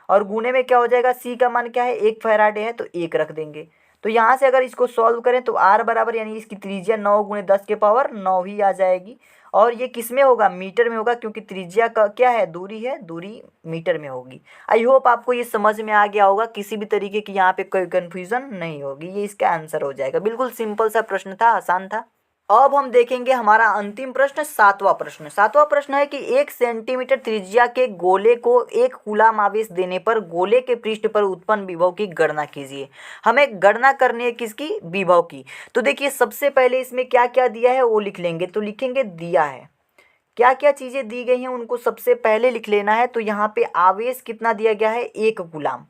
और गुणे में क्या हो जाएगा? C का मान क्या है? 1 फैराडे है तो 1 रख देंगे। तो यहाँ से अगर इसको सॉल्व करें तो R बराबर यानी इसकी त्रिज्या 9 गुणे 10 के पावर 9 ही आ जाएगी। और ये किस में होगा? मीटर में होगा, क्योंकि त्रिज्या का क्या है? दूरी है, दूरी मीटर में होगी। आई होप आपको ये समझ में आ गया होगा, किसी भी तरीके की यहाँ पे कोई कन्फ्यूज़न नहीं होगी। ये इसका आंसर हो जाएगा। बिल्कुल सिंपल सा प्रश्न था, आसान था। अब हम देखेंगे हमारा अंतिम प्रश्न, 7वां प्रश्न। 7वां प्रश्न है कि 1 सेंटीमीटर त्रिज्या के गोले को 1 कूलाम आवेश देने पर गोले के पृष्ठ पर उत्पन्न विभव की गणना कीजिए। हमें गणना करनी है किसकी? विभव की। तो देखिए सबसे पहले इसमें क्या क्या दिया है वो लिख लेंगे। तो लिखेंगे दिया है, क्या क्या चीज़ें दी गई हैं उनको सबसे पहले लिख लेना है। तो यहाँ पे आवेश कितना दिया गया है? 1 कूलाम,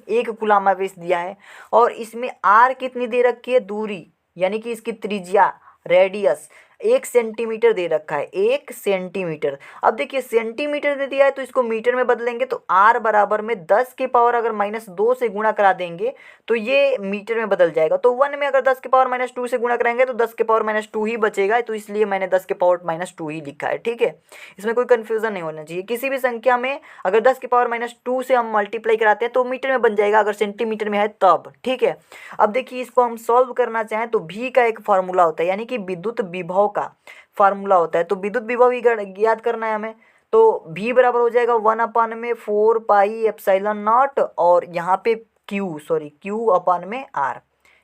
1 कूलाम आवेश दिया है। और इसमें R कितनी दे रखी है? दूरी, यानी कि इसकी त्रिज्या, रेडियस 1 सेंटीमीटर दे रखा है, 1 सेंटीमीटर। अब देखिए सेंटीमीटर दे दिया है तो इसको मीटर में बदलेंगे तो R बराबर में 10 के पावर अगर -2 से गुणा करा देंगे तो ये मीटर में बदल जाएगा। तो 1 में अगर 10 के पावर -2 से गुणा कराएंगे तो 10 के पावर -2 ही बचेगा। तो इसलिए मैंने 10 के पावर -2 ही लिखा है। ठीक है, इसमें कोई कन्फ्यूज़न नहीं होना चाहिए। किसी भी संख्या में अगर 10 के पावर -2 से हम मल्टीप्लाई कराते हैं तो मीटर में बन जाएगा, अगर सेंटीमीटर में है तब। ठीक है, अब देखिए इसको हम सॉल्व करना चाहें तो V का एक फार्मूला होता है, यानी कि विद्युत विभव का फार्मूला होता है। तो विद्युत विभव ही ज्ञात करना है हमें। तो V बराबर हो जाएगा 1 अपान में 4 पाई एप्सिलॉन नॉट, और यहाँ पे Q अपान में R।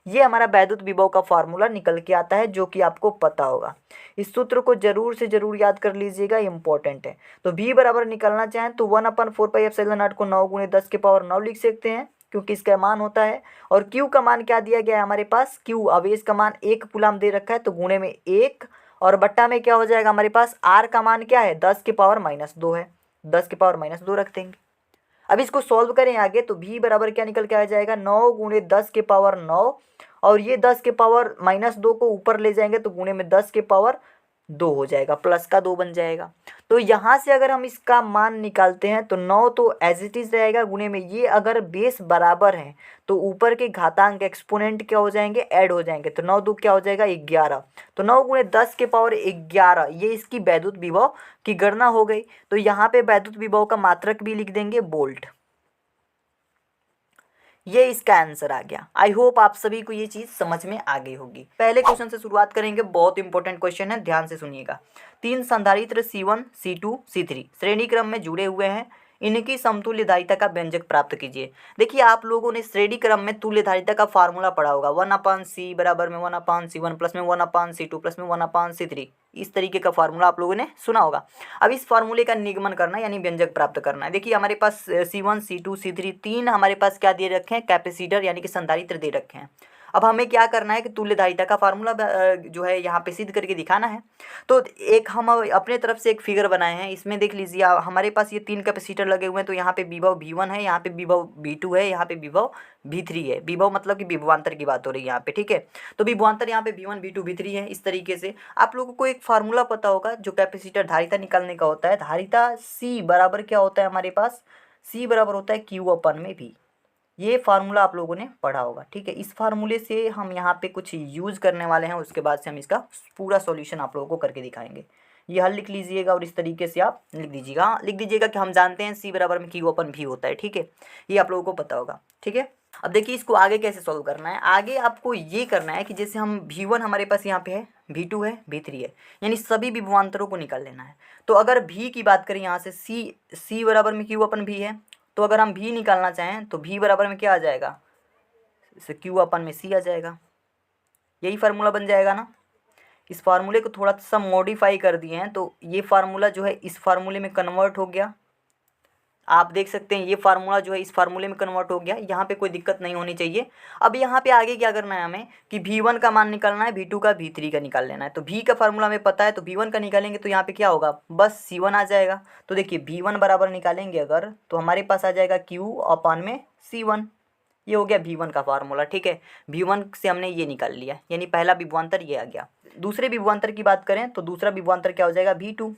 ये हमारा वैद्युत विभव का फार्मूला निकल के आता है, जो कि आपको पता होगा। इस सूत्र को जरूर से जरूर याद कर लीजिएगा, इंपॉर्टेंट है। तो V बराबर निकलना चाहें तो 1 अपान 4 पाई एप्सिलॉन नॉट को 9 गुणे 10 के पावर 9 लिख सकते हैं, क्योंकि इसका मान होता है। और Q का मान क्या दिया गया है हमारे पास? Q आवेश का मान 1 कूलाम दे रखा है, तो गुणे में 1 और बट्टा में क्या हो जाएगा हमारे पास? R का मान क्या है? 10 के पावर -2 है, 10 के पावर -2 रख देंगे। अब इसको सॉल्व करें आगे तो v बराबर क्या निकल के आ जाएगा, 9 गुणे 10 के पावर 9, और ये 10 के पावर -2 को ऊपर ले जाएंगे तो गुणे में 10 के पावर 2 हो जाएगा, प्लस का 2 बन जाएगा। तो यहाँ से अगर हम इसका मान निकालते हैं तो 9 तो एज इट इज़ रहेगा, गुणे में ये अगर बेस बराबर है तो ऊपर के घातांक एक्सपोनेंट क्या हो जाएंगे, ऐड हो जाएंगे। तो 9 2 क्या हो जाएगा, 11। तो 9 गुणे 10 के पावर 11, ये इसकी वैद्युत विभव की गणना हो गई। तो यहाँ पे वैद्युत विभव का मात्रक भी लिख देंगे वोल्ट। ये इसका आंसर आ गया। आई होप आप सभी को ये चीज़ समझ में आ गई होगी। पहले क्वेश्चन से शुरुआत करेंगे, बहुत इंपॉर्टेंट क्वेश्चन है, ध्यान से सुनिएगा। 3 संधारित्र C1 C2 C3 श्रेणी क्रम में जुड़े हुए हैं, इनकी समतुल्य धारिता का व्यंजक प्राप्त कीजिए। देखिए आप लोगों ने श्रेणी क्रम में तुल्य धारिता का फार्मूला पढ़ा होगा, 1/C बराबर में 1/C1 प्लस में 1/C2 प्लस में 1/C3, इस तरीके का फार्मूला आप लोगों ने सुना होगा। अब इस फार्मूले का निगमन करना है, यानी व्यंजक प्राप्त करना है। देखिए हमारे पास C1 C2 C3 तीन हमारे पास क्या दे रखे हैं, कैपेसिटर यानी कि संधारित्र दे रखे हैं। अब हमें क्या करना है कि तुल्य धारिता का फार्मूला जो है यहाँ पे सिद्ध करके दिखाना है। तो एक हम अपने तरफ से एक फिगर बनाए हैं, इसमें देख लीजिए हमारे पास ये 3 कैपेसिटर लगे हुए हैं। तो यहाँ पे विभव V1 है, यहाँ पे विभव V2 है, यहाँ पे विभव V3 है। विभव मतलब कि विभवांतर की बात हो रही है यहाँ पे, ठीक है। तो विभवांतर यहाँ पे V1 V2 V3 है। इस तरीके से आप लोगों को एक फार्मूला पता होगा जो कैपेसिटर धारिता निकालने का होता है। धारिता C बराबर क्या होता है हमारे पास, C बराबर होता है Q/V। ये फार्मूला आप लोगों ने पढ़ा होगा, ठीक है। इस फार्मूले से हम यहाँ पे कुछ यूज़ करने वाले हैं, उसके बाद से हम इसका पूरा सॉल्यूशन आप लोगों को करके दिखाएंगे। ये हल लिख लीजिएगा और इस तरीके से आप लिख दीजिएगा। हाँ, लिख दीजिएगा कि हम जानते हैं C बराबर में Q/V होता है, ठीक है। ये आप लोगों को पता होगा, ठीक है। अब देखिए इसको आगे कैसे सॉल्व करना है। आगे आपको ये करना है कि जैसे हम V1 हमारे पास यहाँ पे है, V2 है, V3 है, यानी सभी विभवांतरों को निकाल लेना है। तो अगर V की बात करें यहाँ से C बराबर में Q/V है, तो अगर हम V निकालना चाहें तो V बराबर में क्या आ जाएगा, Q/C आ जाएगा। यही फार्मूला बन जाएगा ना। इस फार्मूले को थोड़ा सा मॉडिफाई कर दिए हैं तो ये फार्मूला जो है इस फार्मूले में कन्वर्ट हो गया। आप देख सकते हैं ये फार्मूला जो है इस फार्मूले में कन्वर्ट हो गया, यहाँ पे कोई दिक्कत नहीं होनी चाहिए। अब यहाँ पे आगे क्या करना है हमें कि V1 का मान निकालना है, V2 का, V3 का निकाल लेना है। तो V का फार्मूला हमें पता है, तो V1 का निकालेंगे तो यहाँ पे क्या होगा, बस C1 आ जाएगा। तो देखिए V1 बराबर निकालेंगे अगर तो हमारे पास आ जाएगा Q/C1। ये हो गया V1 का फार्मूला, ठीक है। V1 से हमने ये निकाल लिया, यानी पहला विभवांतर ये आ गया। दूसरे विभवांतर की बात करें तो दूसरा विभवांतर क्या हो जाएगा, V2।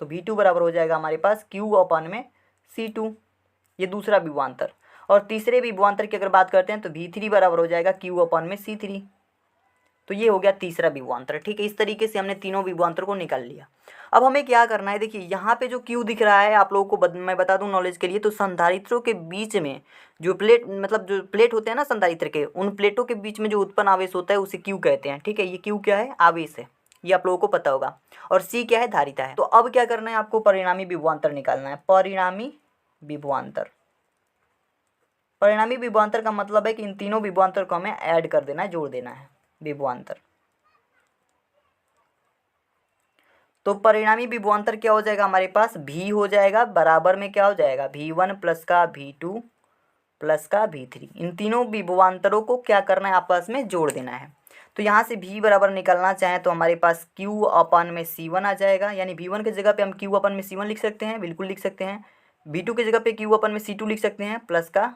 तो V2 बराबर हो जाएगा हमारे पास Q/C2, ये दूसरा विभवांतर। और तीसरे विभवांतर की अगर बात करते हैं तो V3 बराबर हो जाएगा Q/C3। तो ये हो गया तीसरा विभवांतर, ठीक है। इस तरीके से हमने तीनों विभवांतर को निकाल लिया। अब हमें क्या करना है, देखिए यहाँ पे जो Q दिख रहा है आप लोगों को मैं बता दूं नॉलेज के लिए, तो संधारित्रों के बीच में जो प्लेट मतलब जो प्लेट होते हैं ना संधारित्र के, उन प्लेटों के बीच में जो उत्पन्न आवेश होता है उसे Q कहते हैं, ठीक है। ये Q क्या है, आवेश है, ये आप लोगों को पता होगा। और C क्या है, धारिता है। तो अब क्या करना है, आपको परिणामी विभवांतर निकालना है। परिणामी विभवांतर, परिणामी विभवांतर का मतलब है कि इन तीनों विभवांतर को हमें ऐड कर देना है, जोड़ देना है विभवांतर। तो परिणामी विभवांतर क्या हो जाएगा हमारे पास, V हो जाएगा बराबर में क्या हो जाएगा, V1 प्लस का V2 प्लस का V3। इन तीनों विभवांतरों को क्या करना है, आपस में जोड़ देना है। तो यहाँ से V बराबर निकालना चाहें तो हमारे पास Q/C1 आ जाएगा, यानी V1 की जगह पे हम Q/C1 लिख सकते हैं, बिल्कुल लिख सकते हैं। V2 की जगह पे Q/C2 लिख सकते हैं, प्लस का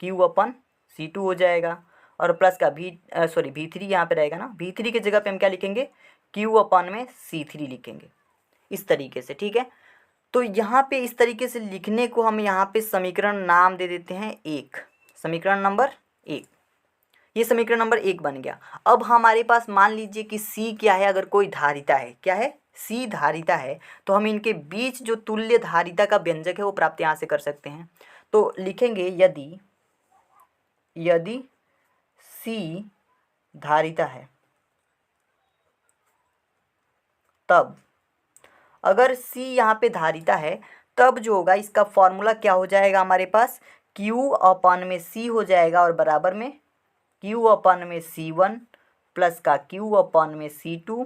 Q/C2 हो जाएगा। और प्लस का V3 यहाँ पे रहेगा ना, V3 की जगह पे हम क्या लिखेंगे, Q/C3 लिखेंगे, इस तरीके से, ठीक है। तो यहाँ पे इस तरीके से लिखने को हम यहाँ पे समीकरण नाम दे देते हैं 1, समीकरण नंबर 1। ये समीकरण नंबर 1 बन गया। अब हमारे पास मान लीजिए कि C क्या है, अगर कोई धारिता है, क्या है, C धारिता है, तो हम इनके बीच जो तुल्य धारिता का व्यंजक है वो प्राप्त यहाँ से कर सकते हैं। तो लिखेंगे यदि C धारिता है, तब अगर C यहाँ पे धारिता है तब जो होगा इसका फॉर्मूला क्या हो जाएगा हमारे पास, Q/C हो जाएगा और बराबर में Q/C1 प्लस का Q/C2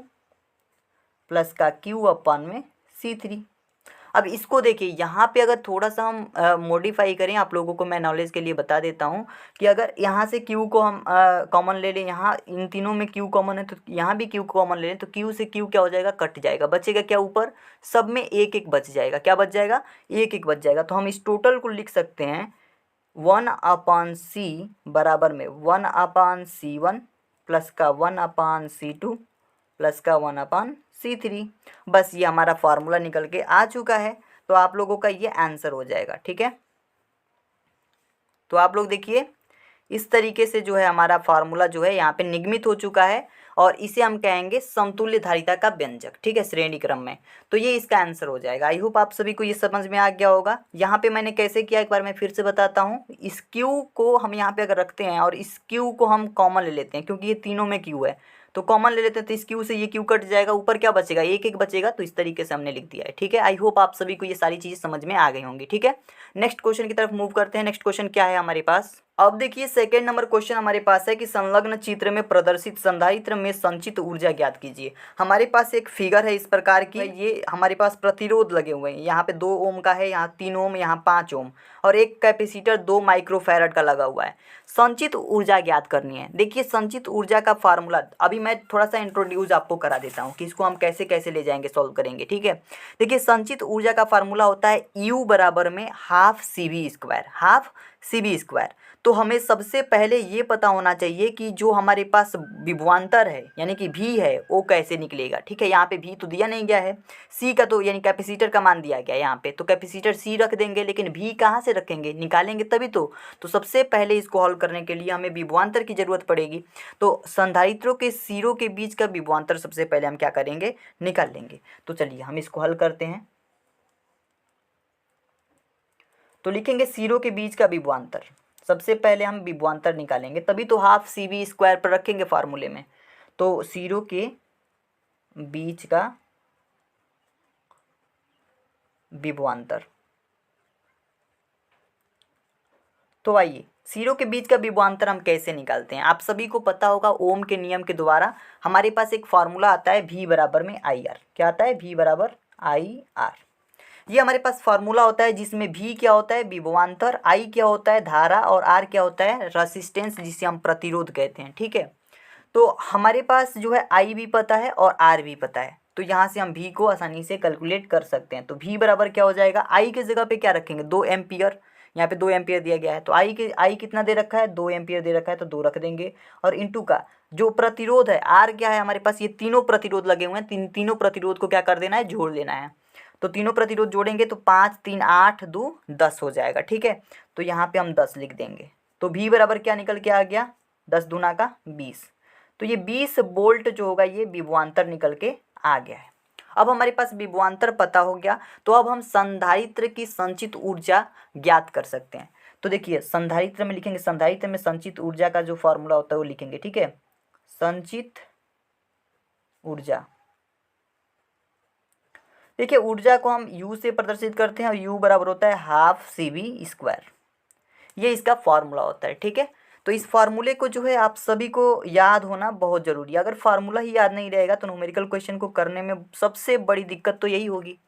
प्लस का Q/C3। अब इसको देखिए, यहाँ पे अगर थोड़ा सा हम मॉडिफाई करें, आप लोगों को मैं नॉलेज के लिए बता देता हूँ कि अगर यहाँ से क्यू को हम कॉमन ले लें, यहाँ इन तीनों में क्यू कॉमन है तो यहाँ भी क्यू कॉमन ले लें, तो क्यू से क्यू क्या हो जाएगा, कट जाएगा, बचेगा क्या ऊपर, सब में एक एक बच जाएगा, क्या बच जाएगा, एक एक बच जाएगा। तो हम इस टोटल को लिख सकते हैं 1/c बराबर में 1/c1 प्लस का 1/c2 प्लस का 1/c3। बस ये हमारा फार्मूला निकल के आ चुका है। तो आप लोगों का ये आंसर हो जाएगा। ठीक है, तो आप लोग देखिए इस तरीके से जो है हमारा फार्मूला जो है यहाँ पे निगमित हो चुका है और इसे हम कहेंगे समतुल्य धारिता का व्यंजक। ठीक है, श्रेणी क्रम में। तो ये इसका आंसर हो जाएगा। आई होप आप सभी को ये समझ में आ गया होगा। यहाँ पे मैंने कैसे किया एक बार मैं फिर से बताता हूँ। इस क्यू को हम यहाँ पे अगर रखते हैं और इस क्यू को हम कॉमन ले लेते हैं, क्योंकि ये तीनों में क्यू है तो कॉमन ले लेते हैं, तो इस क्यू से ये क्यू कट जाएगा, ऊपर क्या बचेगा, एक एक बचेगा। तो इस तरीके से हमने लिख दिया है। ठीक है, आई होप आप सभी को ये सारी चीज़ें समझ में आ गई होंगी। ठीक है, नेक्स्ट क्वेश्चन की तरफ मूव करते हैं। नेक्स्ट क्वेश्चन क्या है हमारे पास, अब देखिए सेकेंड नंबर क्वेश्चन हमारे पास है कि संलग्न चित्र में प्रदर्शित संधारित्र में संचित ऊर्जा ज्ञात कीजिए। हमारे पास एक फिगर है इस प्रकार की, ये हमारे पास प्रतिरोध लगे हुए हैं, यहाँ पे 2 ओम का है, यहाँ 3 ओम, यहाँ 5 ओम और एक कैपेसिटर 2 माइक्रोफैरड का लगा हुआ है। संचित ऊर्जा ज्ञात करनी है। देखिए संचित ऊर्जा का फार्मूला अभी मैं थोड़ा सा इंट्रोड्यूस आपको करा देता हूँ कि इसको हम कैसे कैसे ले जाएंगे, सॉल्व करेंगे। ठीक है, देखिए संचित ऊर्जा का फार्मूला होता है U बराबर में हाफ सी वी स्क्वायर। तो हमें सबसे पहले ये पता होना चाहिए कि जो हमारे पास विभवांतर है यानी कि V है वो कैसे निकलेगा। ठीक है, यहाँ पे V तो दिया नहीं गया है, C का तो यानी कैपेसिटर का मान दिया गया है यहाँ पे, तो कैपेसिटर C रख देंगे, लेकिन V कहाँ से रखेंगे, निकालेंगे तभी तो सबसे पहले इसको हल करने के लिए हमें विभवांतर की ज़रूरत पड़ेगी। तो संधारित्रों के सिरों के बीच का विभवांतर सबसे पहले हम क्या करेंगे, निकाल लेंगे। तो चलिए हम इसको हल करते हैं। तो लिखेंगे सिरों के बीच का विभवांतर, सबसे पहले हम विभवांतर निकालेंगे, तभी तो हाफ सी वी स्क्वायर पर रखेंगे फार्मूले में। तो सिरों के बीच का विभवांतर, तो आइए सिरों के बीच का विभवांतर हम कैसे निकालते हैं। आप सभी को पता होगा ओम के नियम के द्वारा हमारे पास एक फार्मूला आता है V बराबर में आई आर। क्या आता है, V बराबर आई आर। ये हमारे पास फार्मूला होता है जिसमें V क्या होता है, विभवांतर, I क्या होता है, धारा, और R क्या होता है, रेसिस्टेंस, जिसे हम प्रतिरोध कहते हैं। ठीक है, तो हमारे पास जो है I भी पता है और R भी पता है, तो यहाँ से हम V को आसानी से कैलकुलेट कर सकते हैं। तो V बराबर क्या हो जाएगा, I की जगह पे क्या रखेंगे, 2 एम्पियर, यहाँ पे 2 एम्पियर दिया गया है, तो I कितना दे रखा है, 2 एम्पियर दे रखा है, तो 2 रख देंगे। और इंटू का जो प्रतिरोध है R क्या है हमारे पास, ये तीनों प्रतिरोध लगे हुए हैं, तीनों प्रतिरोध को क्या कर देना है, जोड़ देना है। तो तीनों प्रतिरोध जोड़ेंगे तो 5 3 8 2 10 हो जाएगा। ठीक है, तो यहाँ पे हम 10 लिख देंगे। तो V बराबर क्या निकल के आ गया, 10 दूना का 20। तो ये 20 वोल्ट जो होगा ये विभवांतर निकल के आ गया है। अब हमारे पास विभवांतर पता हो गया, तो अब हम संधारित्र की संचित ऊर्जा ज्ञात कर सकते हैं। तो देखिए संधारित्र में लिखेंगे, संधारित्र में संचित ऊर्जा का जो फॉर्मूला होता है वो लिखेंगे। ठीक है, संचित ऊर्जा, देखिए ऊर्जा को हम U से प्रदर्शित करते हैं और U बराबर होता है हाफ सी वी स्क्वायर, ये इसका फॉर्मूला होता है। ठीक है, तो इस फार्मूले को जो है आप सभी को याद होना बहुत ज़रूरी है। अगर फार्मूला ही याद नहीं रहेगा तो न्यूमेरिकल क्वेश्चन को करने में सबसे बड़ी दिक्कत तो यही होगी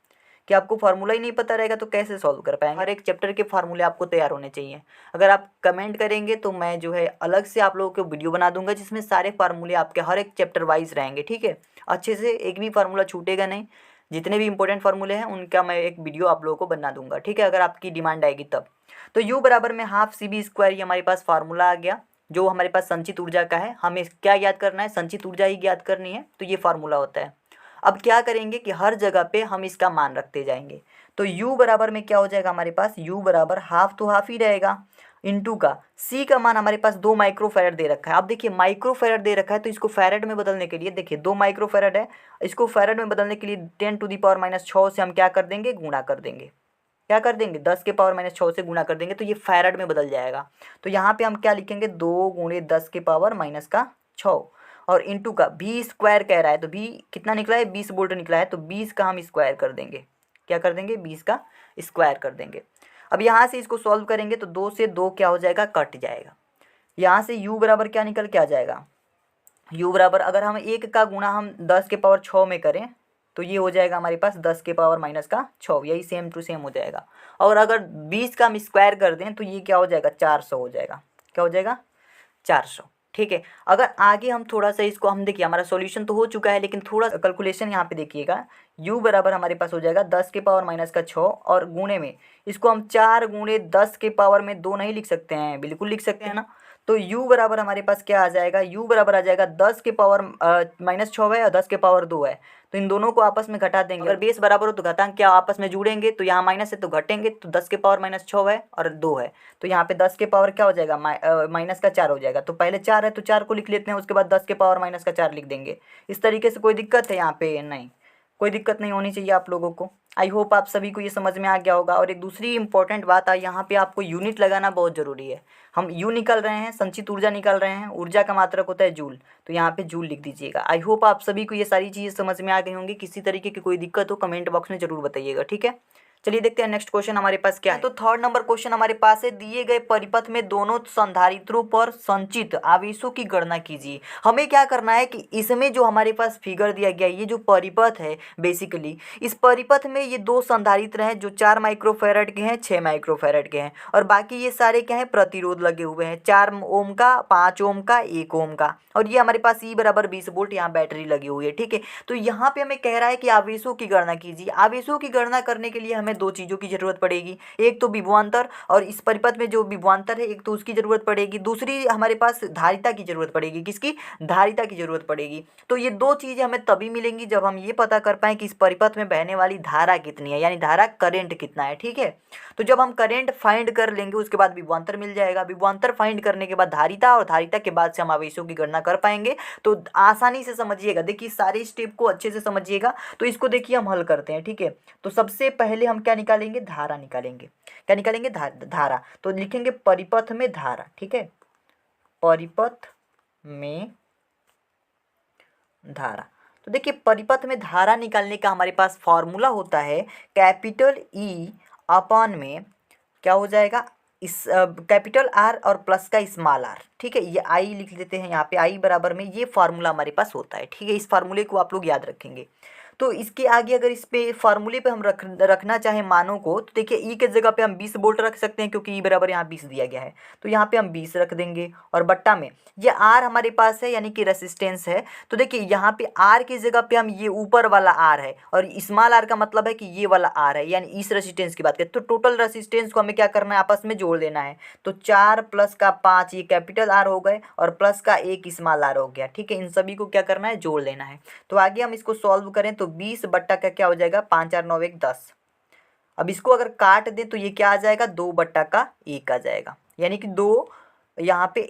कि आपको फार्मूला ही नहीं पता रहेगा तो कैसे सॉल्व कर पाएंगे। हर एक चैप्टर के फार्मूले आपको तैयार होने चाहिए। अगर आप कमेंट करेंगे तो मैं जो है अलग से आप लोगों को वीडियो बना दूंगा जिसमें सारे फार्मूले आपके हर एक चैप्टर वाइज रहेंगे। ठीक है, अच्छे से एक भी फार्मूला छूटेगा नहीं, जितने भी इंपॉर्टेंट फार्मूले हैं उनका मैं एक वीडियो आप लोगों को बना दूंगा। ठीक है, अगर आपकी डिमांड आएगी तब। तो U बराबर में हाफ सी वी स्क्वायर, ये हमारे पास फार्मूला आ गया जो हमारे पास संचित ऊर्जा का है। हमें क्या याद करना है, संचित ऊर्जा ही ज्ञात करनी है, तो ये फार्मूला होता है। अब क्या करेंगे कि हर जगह पे हम इसका मान रखते जाएंगे। तो U बराबर में क्या हो जाएगा हमारे पास, U बराबर हाफ तो हाफ ही रहेगा, इंटू का C का मान हमारे पास 2 माइक्रोफैरड दे रखा है। अब देखिए माइक्रोफैरड दे रखा है तो इसको फैरड में बदलने के लिए, देखिए 2 माइक्रोफैरड है, इसको फैरड में बदलने के लिए 10⁻⁻6 से हम क्या कर देंगे, गुणा कर देंगे। क्या कर देंगे, 10⁻⁻6 से गुणा कर देंगे तो ये फैरड में बदल जाएगा। तो यहाँ पे हम क्या लिखेंगे, 2 × 10⁻⁻6 और इंटू का V स्क्वायर कह रहा है, तो V कितना निकला है, 20 वोल्ट निकला है, तो 20 का हम स्क्वायर कर देंगे। क्या कर देंगे, 20 का स्क्वायर कर देंगे। अब यहाँ से इसको सॉल्व करेंगे तो 2 से 2 क्या हो जाएगा, कट जाएगा। यहाँ से U बराबर क्या निकल के आ जाएगा, U बराबर अगर हम 1 का गुणा हम 10⁻6 में करें तो ये हो जाएगा हमारे पास 10⁻⁻6, यही सेम टू सेम हो जाएगा। और अगर 20 का हम स्क्वायर कर दें तो ये क्या हो जाएगा, 400 हो जाएगा। क्या हो जाएगा, 400। ठीक है, अगर आगे हम थोड़ा सा इसको हम देखिए, हमारा सॉल्यूशन तो हो चुका है, लेकिन थोड़ा कैलकुलेशन यहाँ पे देखिएगा। u बराबर हमारे पास हो जाएगा 10⁻⁻6 और गुणे में इसको हम 4 गुणे 10⁻2 नहीं लिख सकते हैं, बिल्कुल लिख सकते हैं ना। तो u बराबर हमारे पास क्या आ जाएगा, u बराबर आ जाएगा 10⁻⁻6 है और 10⁻2 है। तो इन दोनों को आपस में घटा देंगे, अगर बेस बराबर हो तो घातांक क्या आपस में जुड़ेंगे, तो यहाँ माइनस है तो घटेंगे, तो 10⁻⁻6 है और 2 है, तो यहाँ पे 10 के पावर क्या हो जाएगा, -4 हो जाएगा। तो पहले 4 है तो 4 को लिख लेते हैं, उसके बाद 10⁻⁻4 लिख देंगे। इस तरीके से कोई दिक्कत है यहाँ पे, नहीं कोई दिक्कत नहीं होनी चाहिए आप लोगों को। आई होप आप सभी को ये समझ में आ गया होगा। और एक दूसरी इंपॉर्टेंट बात है, यहाँ पे आपको यूनिट लगाना बहुत ज़रूरी है। हम यू निकल रहे हैं, संचित ऊर्जा निकल रहे हैं, ऊर्जा का मात्रक होता है जूल, तो यहाँ पे जूल लिख दीजिएगा। आई होप आप सभी को ये सारी चीज़ें समझ में आ गई होंगी। किसी तरीके की कोई दिक्कत हो कमेंट बॉक्स में ज़रूर बताइएगा, ठीक है। चलिए देखते हैं नेक्स्ट क्वेश्चन हमारे पास क्या है। तो थर्ड नंबर क्वेश्चन हमारे पास है, दिए गए परिपथ में दोनों संधारित्रों पर संचित आवेशों की गणना कीजिए। हमें क्या करना है कि इसमें जो हमारे पास फिगर दिया गया है, ये जो परिपथ है बेसिकली, इस परिपथ में ये दो संधारित्र हैं जो 4 माइक्रोफैरड के हैं, 6 माइक्रोफैरड के हैं, और बाकी ये सारे क्या हैं, प्रतिरोध लगे हुए हैं, 4 ओम का, 5 ओम का, 1 ओम का, और ये हमारे पास E बराबर 20 वोल्ट यहाँ बैटरी लगी हुई है, ठीक है। तो यहाँ पे हमें कह रहा है कि आवेशों की गणना कीजिए। आवेशों की गणना करने के लिए हमें दो चीज़ों की जरूरत पड़ेगी, एक तो विभवांतर, और इस परिपथ में जो विभवांतर है एक तो उसकी जरूरत पड़ेगी, दूसरी हमारे पास धारिता की जरूरत पड़ेगी। किसकी, धारिता की जरूरत पड़ेगी। तो ये दो चीज़ें हमें तभी मिलेंगी जब हम ये पता कर पाएँ कि इस परिपथ में बहने वाली धारा कितनी है, यानी धारा करंट कितना है, ठीक है। तो जब हम करंट फाइंड कर लेंगे उसके बाद विभवांतर मिल जाएगा, विभवांतर फाइंड करने के बाद धारिता, और धारिता के बाद से हम आवेशों की गणना कर पाएंगे। तो आसानी से समझिएगा, देखिए सारे स्टेप को अच्छे से समझिएगा। तो इसको देखिए हम हल करते हैं, ठीक है। तो सबसे पहले हम क्या निकालेंगे, धारा निकालेंगे। क्या निकालेंगे, धारा। तो लिखेंगे परिपथ में धारा, ठीक है, परिपथ में धारा। तो देखिए परिपथ में धारा निकालने का हमारे पास फॉर्मूला होता है कैपिटल E अपॉन में क्या हो जाएगा, इस कैपिटल R और प्लस का स्मॉल r, ठीक है। ये I लिख लेते हैं यहाँ पे, I बराबर में ये फार्मूला हमारे पास होता है, ठीक है। इस फार्मूले को आप लोग याद रखेंगे। तो इसके आगे अगर इस पे फार्मूले पे हम रखना चाहें मानों को, तो देखिए ई के जगह पे हम 20 वोल्ट रख सकते हैं, क्योंकि ई बराबर यहाँ 20 दिया गया है, तो यहाँ पे हम 20 रख देंगे। और बट्टा में ये आर हमारे पास है, यानी कि रेसिस्टेंस है। तो देखिए यहाँ पे आर की जगह पे हम ये ऊपर वाला आर है, और स्मॉल आर का मतलब है कि ये वाला आर है, यानी इस रेसिस्टेंस की बात करें तो टोटल रेसिस्टेंस को हमें क्या करना है, आपस में जोड़ देना है। तो 4 प्लस का 5 ये कैपिटल आर हो गए, और प्लस का 1 स्मॉल आर हो गया, ठीक है। इन सभी को क्या करना है, जोड़ लेना है। तो आगे हम इसको सॉल्व करें तो 20 बट्टा का क्या हो जाएगा, 5 4 9 1 10। अब इसको अगर काट दें तो ये क्या आ जाएगा, 2 बट्टा का 1 आ जाएगा, यानी कि 2 यहाँ पे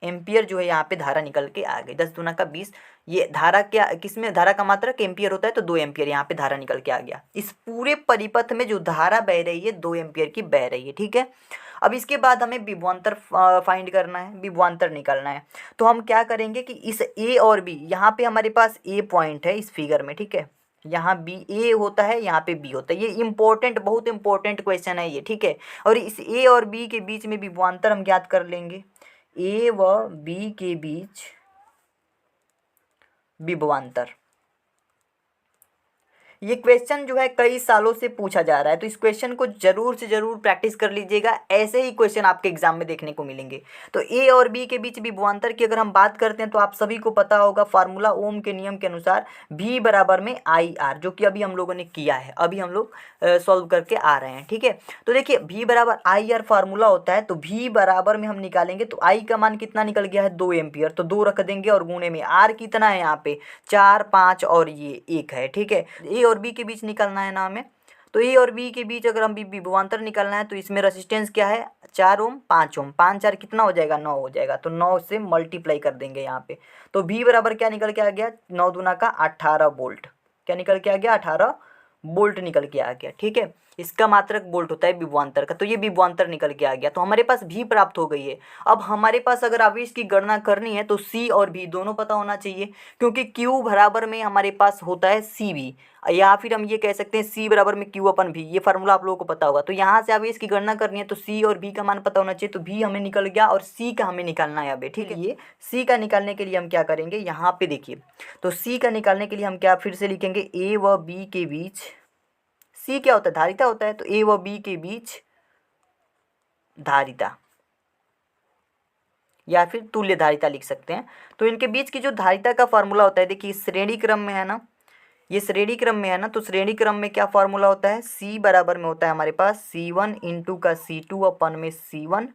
एम्पियर जो है यहाँ पे धारा निकल के आ गई। 10 दूना का 20, ये धारा क्या, किसमें धारा का मात्रक एम्पियर होता है, तो 2 एम्पियर यहाँ पे धारा निकल के आ गया। इस पूरे परिपथ में जो धारा बह रही है 2 एम्पियर की बह रही है, ठीक है। अब इसके बाद हमें विभवांतर फाइंड करना है, विभवांतर निकालना है। तो हम क्या करेंगे कि इस ए और बी, यहाँ पे हमारे पास ए पॉइंट है इस फिगर में, ठीक है, यहाँ बी ए होता है, यहाँ पे बी होता है। ये इंपॉर्टेंट, बहुत इंपॉर्टेंट क्वेश्चन है ये, ठीक है। और इस ए और बी के बीच में विभवांतर हम ज्ञात कर लेंगे, ए व बी के बीच विभवांतर। ये क्वेश्चन जो है कई सालों से पूछा जा रहा है, तो इस क्वेश्चन को जरूर से जरूर प्रैक्टिस कर लीजिएगा। ऐसे ही क्वेश्चन आपके एग्जाम में देखने को मिलेंगे। तो ए और बी के बीच विभवांतर की अगर हम बात करते हैं तो आप सभी को पता होगा फार्मूला ओम के नियम के अनुसार V बराबर में आई आर, जो कि अभी हम लोगों ने किया है, अभी हम लोग सॉल्व करके आ रहे हैं, ठीक है। तो देखिए V बराबर आई आर फार्मूला होता है, तो V बराबर में हम निकालेंगे तो I का मान कितना निकल गया है, 2 एम्पियर, तो 2 रख देंगे, और गुणे में R कितना है यहाँ पे 4 5 और ये 1 है, ठीक है। ए और बी के बीच निकलना है ना हमें, तो ए और बी के बीच अगर हम विभवांतर निकालना है तो इसमें रेसिस्टेंस क्या है, 4 ओम 5 ओम, 5 4 कितना हो जाएगा, 9 हो जाएगा, तो 9 से मल्टीप्लाई कर देंगे यहाँ पे। तो V बराबर क्या निकल के आ गया, 9 दूना का 18 वोल्ट, क्या निकल के आ गया, 18 वोल्ट निकल के आ गया, ठीक है। इसका मात्रक वोल्ट होता है विभवांतर का, तो ये विभवांतर निकल के आ गया। तो हमारे पास भी प्राप्त हो गई है। अब हमारे पास अगर आवेश की गणना करनी है तो सी और भी दोनों पता होना चाहिए, क्योंकि क्यू बराबर में हमारे पास होता है सी भी, या फिर हम ये कह सकते हैं सी बराबर में क्यू अपन भी। ये फार्मूला आप लोगों को पता होगा। तो यहाँ से आवेश की गणना करनी है तो सी और भी का मान पता होना चाहिए। तो भी हमें निकल गया और सी का हमें निकालना है अभी, ठीक है। ये सी का निकालने के लिए हम क्या करेंगे, यहाँ पे देखिए, तो सी का निकालने के लिए हम क्या फिर से लिखेंगे, ए व बी के बीच, सी क्या होता है, धारिता होता है, तो ए व बी के बीच धारिता या फिर तुल्य धारिता लिख सकते हैं। तो इनके बीच की जो धारिता का फॉर्मूला होता है, देखिए श्रेणी क्रम में है ना, ये श्रेणी क्रम में है ना, तो श्रेणी क्रम में क्या फॉर्मूला होता है, सी बराबर में होता है हमारे पास C1 इंटू का C2 अपन में C1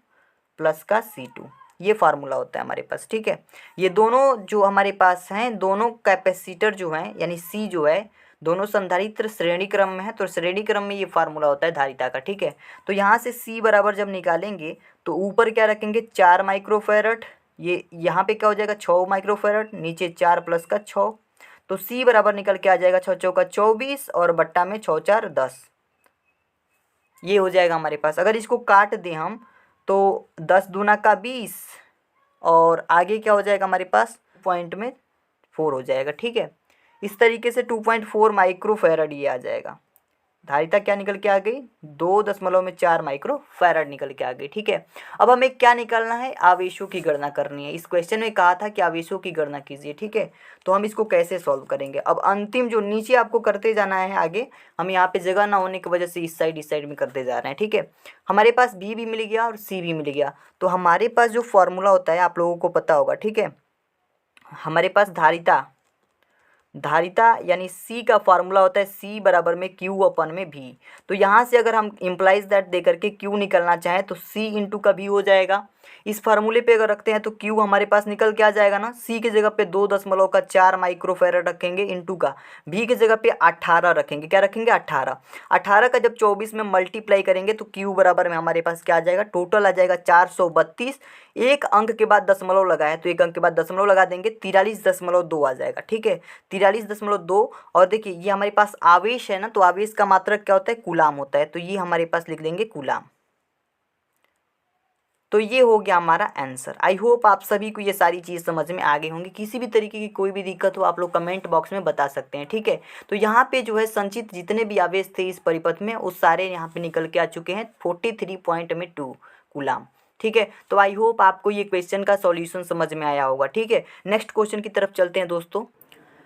प्लस का C2, ये फार्मूला होता है हमारे पास, ठीक है। ये दोनों जो हमारे पास हैं, दोनों कैपेसिटर जो हैं, यानी C जो है, दोनों संधारित्र श्रेणी क्रम में है, तो श्रेणी क्रम में ये फार्मूला होता है धारिता का, ठीक है। तो यहाँ से C बराबर जब निकालेंगे तो ऊपर क्या रखेंगे, 4 माइक्रोफेरड, ये यहाँ पे क्या हो जाएगा 6 माइक्रोफेरड, नीचे 4 प्लस का 6, तो C बराबर निकल के आ जाएगा 6 चौका 24 और बट्टा में 6 4 10, ये हो जाएगा हमारे पास। अगर इसको काट दें हम तो 10 दूना का 20 और आगे क्या हो जाएगा हमारे पास, पॉइंट में 4 हो जाएगा, ठीक है। इस तरीके से 2.4 माइक्रोफेरड ये आ जाएगा। धारिता क्या निकल के आ गई, 2.4 माइक्रोफेरड निकल के आ गई, ठीक है। अब हमें क्या निकालना है, आवेशों की गणना करनी है। इस क्वेश्चन में कहा था कि आवेशों की गणना कीजिए, ठीक है। तो हम इसको कैसे सॉल्व करेंगे, अब अंतिम जो नीचे आपको करते जाना है आगे, हम यहाँ पे जगह ना होने की वजह से इस साइड में करते जा रहे हैं, ठीक है। हमारे पास बी भी मिल गया और सी भी मिल गया। तो हमारे पास जो फॉर्मूला होता है आप लोगों को पता होगा, ठीक है। हमारे पास धारिता यानी C का फार्मूला होता है C बराबर में Q अपन में V। तो यहाँ से अगर हम इम्प्लाइज दैट दे करके Q निकलना चाहें तो C इंटू का V हो जाएगा। इस फार्मूले पे अगर रखते हैं तो Q हमारे पास निकल के आ जाएगा ना, C की जगह पे 2.4 माइक्रोफेरड रखेंगे इंटू का V की जगह पे 18 रखेंगे, क्या रखेंगे 18 का जब 24 में मल्टीप्लाई करेंगे तो Q बराबर में हमारे पास क्या आ जाएगा, टोटल आ जाएगा 432। एक अंक के बाद दशमलव लगाए तो एक अंक के बाद दशमलव लगा देंगे, 43.2 आ जाएगा, ठीक है, 43.2। और देखिए ये हमारे पास आवेश है ना, तो आवेश का मात्रक क्या होता है, कूलाम होता है, तो ये हमारे पास लिख देंगे कूलाम। तो ये हो गया हमारा आंसर। आई होप आप सभी को ये सारी चीज़ समझ में आ गई होंगी। किसी भी तरीके की कोई भी दिक्कत हो आप लोग कमेंट बॉक्स में बता सकते हैं, ठीक है। तो यहाँ पे जो है संचित जितने भी आवेश थे इस परिपथ में, उस सारे यहाँ पे निकल के आ चुके हैं 43.2 कूलाम, ठीक है। तो आई होप आपको ये क्वेश्चन का सॉल्यूशन समझ में आया होगा, ठीक है। नेक्स्ट क्वेश्चन की तरफ चलते हैं दोस्तों।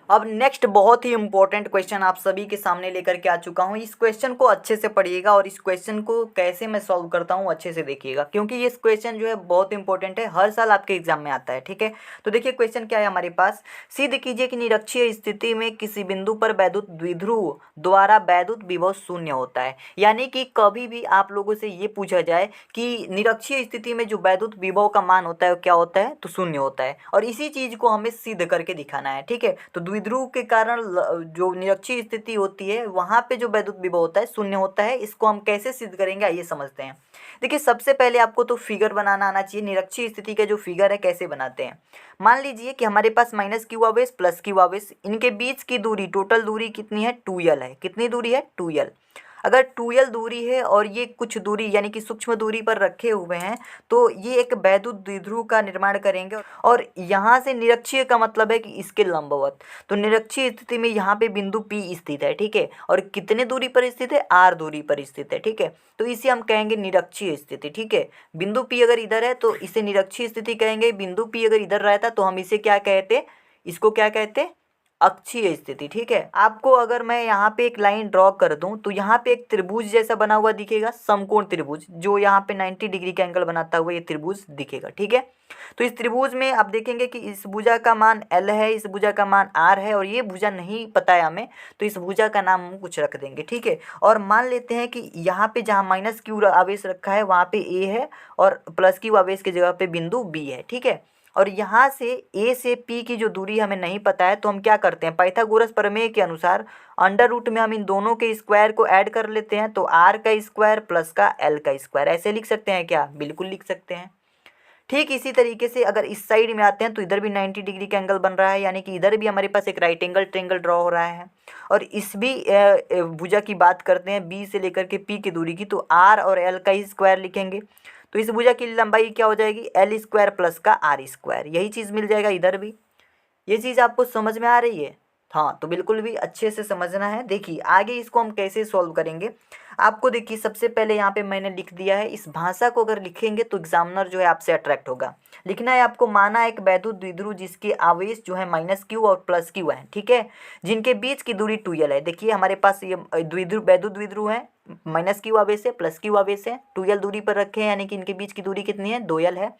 अब नेक्स्ट बहुत ही इंपॉर्टेंट क्वेश्चन आप सभी के सामने लेकर के आ चुका हूँ। इस क्वेश्चन को अच्छे से पढ़िएगा और इस क्वेश्चन को कैसे मैं सॉल्व करता हूँ अच्छे से देखिएगा, क्योंकि ये क्वेश्चन जो है बहुत इंपॉर्टेंट है, हर साल आपके एग्जाम में आता है, ठीक है। तो देखिए क्वेश्चन क्या है हमारे पास, सिद्ध कीजिए कि निरक्षीय स्थिति में किसी बिंदु पर वैद्युत द्विध्रुव द्वारा वैद्युत विभव शून्य होता है। यानी कि कभी भी आप लोगों से ये पूछा जाए कि निरक्षीय स्थिति में जो वैद्युत विभव का मान होता है वो क्या होता है, तो शून्य होता है, और इसी चीज़ को हमें सिद्ध करके दिखाना है, ठीक है। तो द्विध्रुव के कारण जो निरक्षीय स्थिति होती है वहाँ पे जो वैद्युत विभव होता है शून्य होता है। इसको हम कैसे सिद्ध करेंगे आइए समझते हैं। देखिए सबसे पहले आपको तो फिगर बनाना आना चाहिए। निरक्षीय स्थिति का जो फिगर है कैसे बनाते हैं, मान लीजिए कि हमारे पास -q आवेश प्लस q आवेश, इनके बीच की दूरी टोटल दूरी कितनी है 2l है। कितनी दूरी है 2l। अगर 2l दूरी है और ये कुछ दूरी यानी कि सूक्ष्म दूरी पर रखे हुए हैं तो ये एक वैद्युत द्विध्रुव का निर्माण करेंगे। और यहाँ से निरक्षीय का मतलब है कि इसके लंबवत। तो निरक्षीय स्थिति में यहाँ पे बिंदु P स्थित है, ठीक है, और कितने दूरी पर स्थित है, r दूरी पर स्थित है, ठीक है। तो इसे हम कहेंगे निरक्षीय स्थिति, ठीक है। बिंदु P अगर इधर है तो इसे निरक्षीय स्थिति कहेंगे। बिंदु P अगर इधर रहता तो हम इसे क्या कहते, इसको क्या कहते, अक्षीय स्थिति, ठीक है। आपको अगर मैं यहाँ पे एक लाइन ड्रॉ कर दूं तो यहाँ पे एक त्रिभुज जैसा बना हुआ दिखेगा, समकोण त्रिभुज, जो यहाँ पे 90 डिग्री का एंगल बनाता हुआ ये त्रिभुज दिखेगा, ठीक है। तो इस त्रिभुज में आप देखेंगे कि इस भुजा का मान L है, इस भुजा का मान R है, और ये भुजा नहीं पता है हमें, तो इस भुजा का नाम हम कुछ रख देंगे, ठीक है। और मान लेते हैं कि यहाँ पे जहाँ -q आवेश रखा है वहाँ पे A है और +q आवेश की जगह पे बिंदु B है, ठीक है। और यहाँ से A से P की जो दूरी हमें नहीं पता है तो हम क्या करते हैं, पाइथागोरस प्रमेय के अनुसार अंडर रूट में हम इन दोनों के स्क्वायर को ऐड कर लेते हैं। तो r का स्क्वायर प्लस का l का स्क्वायर, ऐसे लिख सकते हैं क्या, बिल्कुल लिख सकते हैं, ठीक इसी तरीके से अगर इस साइड में आते हैं तो इधर भी 90 डिग्री का एंगल बन रहा है, यानी कि इधर भी हमारे पास एक राइट एंगल ट्रायंगल ड्रॉ हो रहा है। और इस भी भुजा की बात करते हैं बी से लेकर के पी की दूरी की, तो आर और एल का ही स्क्वायर लिखेंगे। तो इस भुजा की लंबाई क्या हो जाएगी, एल स्क्वायर प्लस का आर स्क्वायर, यही चीज़ मिल जाएगा इधर भी। ये चीज़ आपको समझ में आ रही है? हाँ, तो बिल्कुल भी अच्छे से समझना है। देखिए आगे इसको हम कैसे सॉल्व करेंगे, आपको देखिए सबसे पहले यहाँ पे मैंने लिख दिया है। इस भाषा को अगर लिखेंगे तो एग्जामिनर जो है आपसे अट्रैक्ट होगा। लिखना है आपको, माना एक वैद्युत द्विध्रुव जिसके आवेश जो है माइनस क्यू और प्लस क्यू है, ठीक है, जिनके बीच की दूरी 2l है। देखिए हमारे पास ये द्विध्रुव वैद्युत द्विध्रुव है, माइनस क्यू आवेश है प्लस क्यू आवेश है, 2l दूरी पर रखे हैं, यानी कि इनके बीच की दूरी कितनी है, 2l है,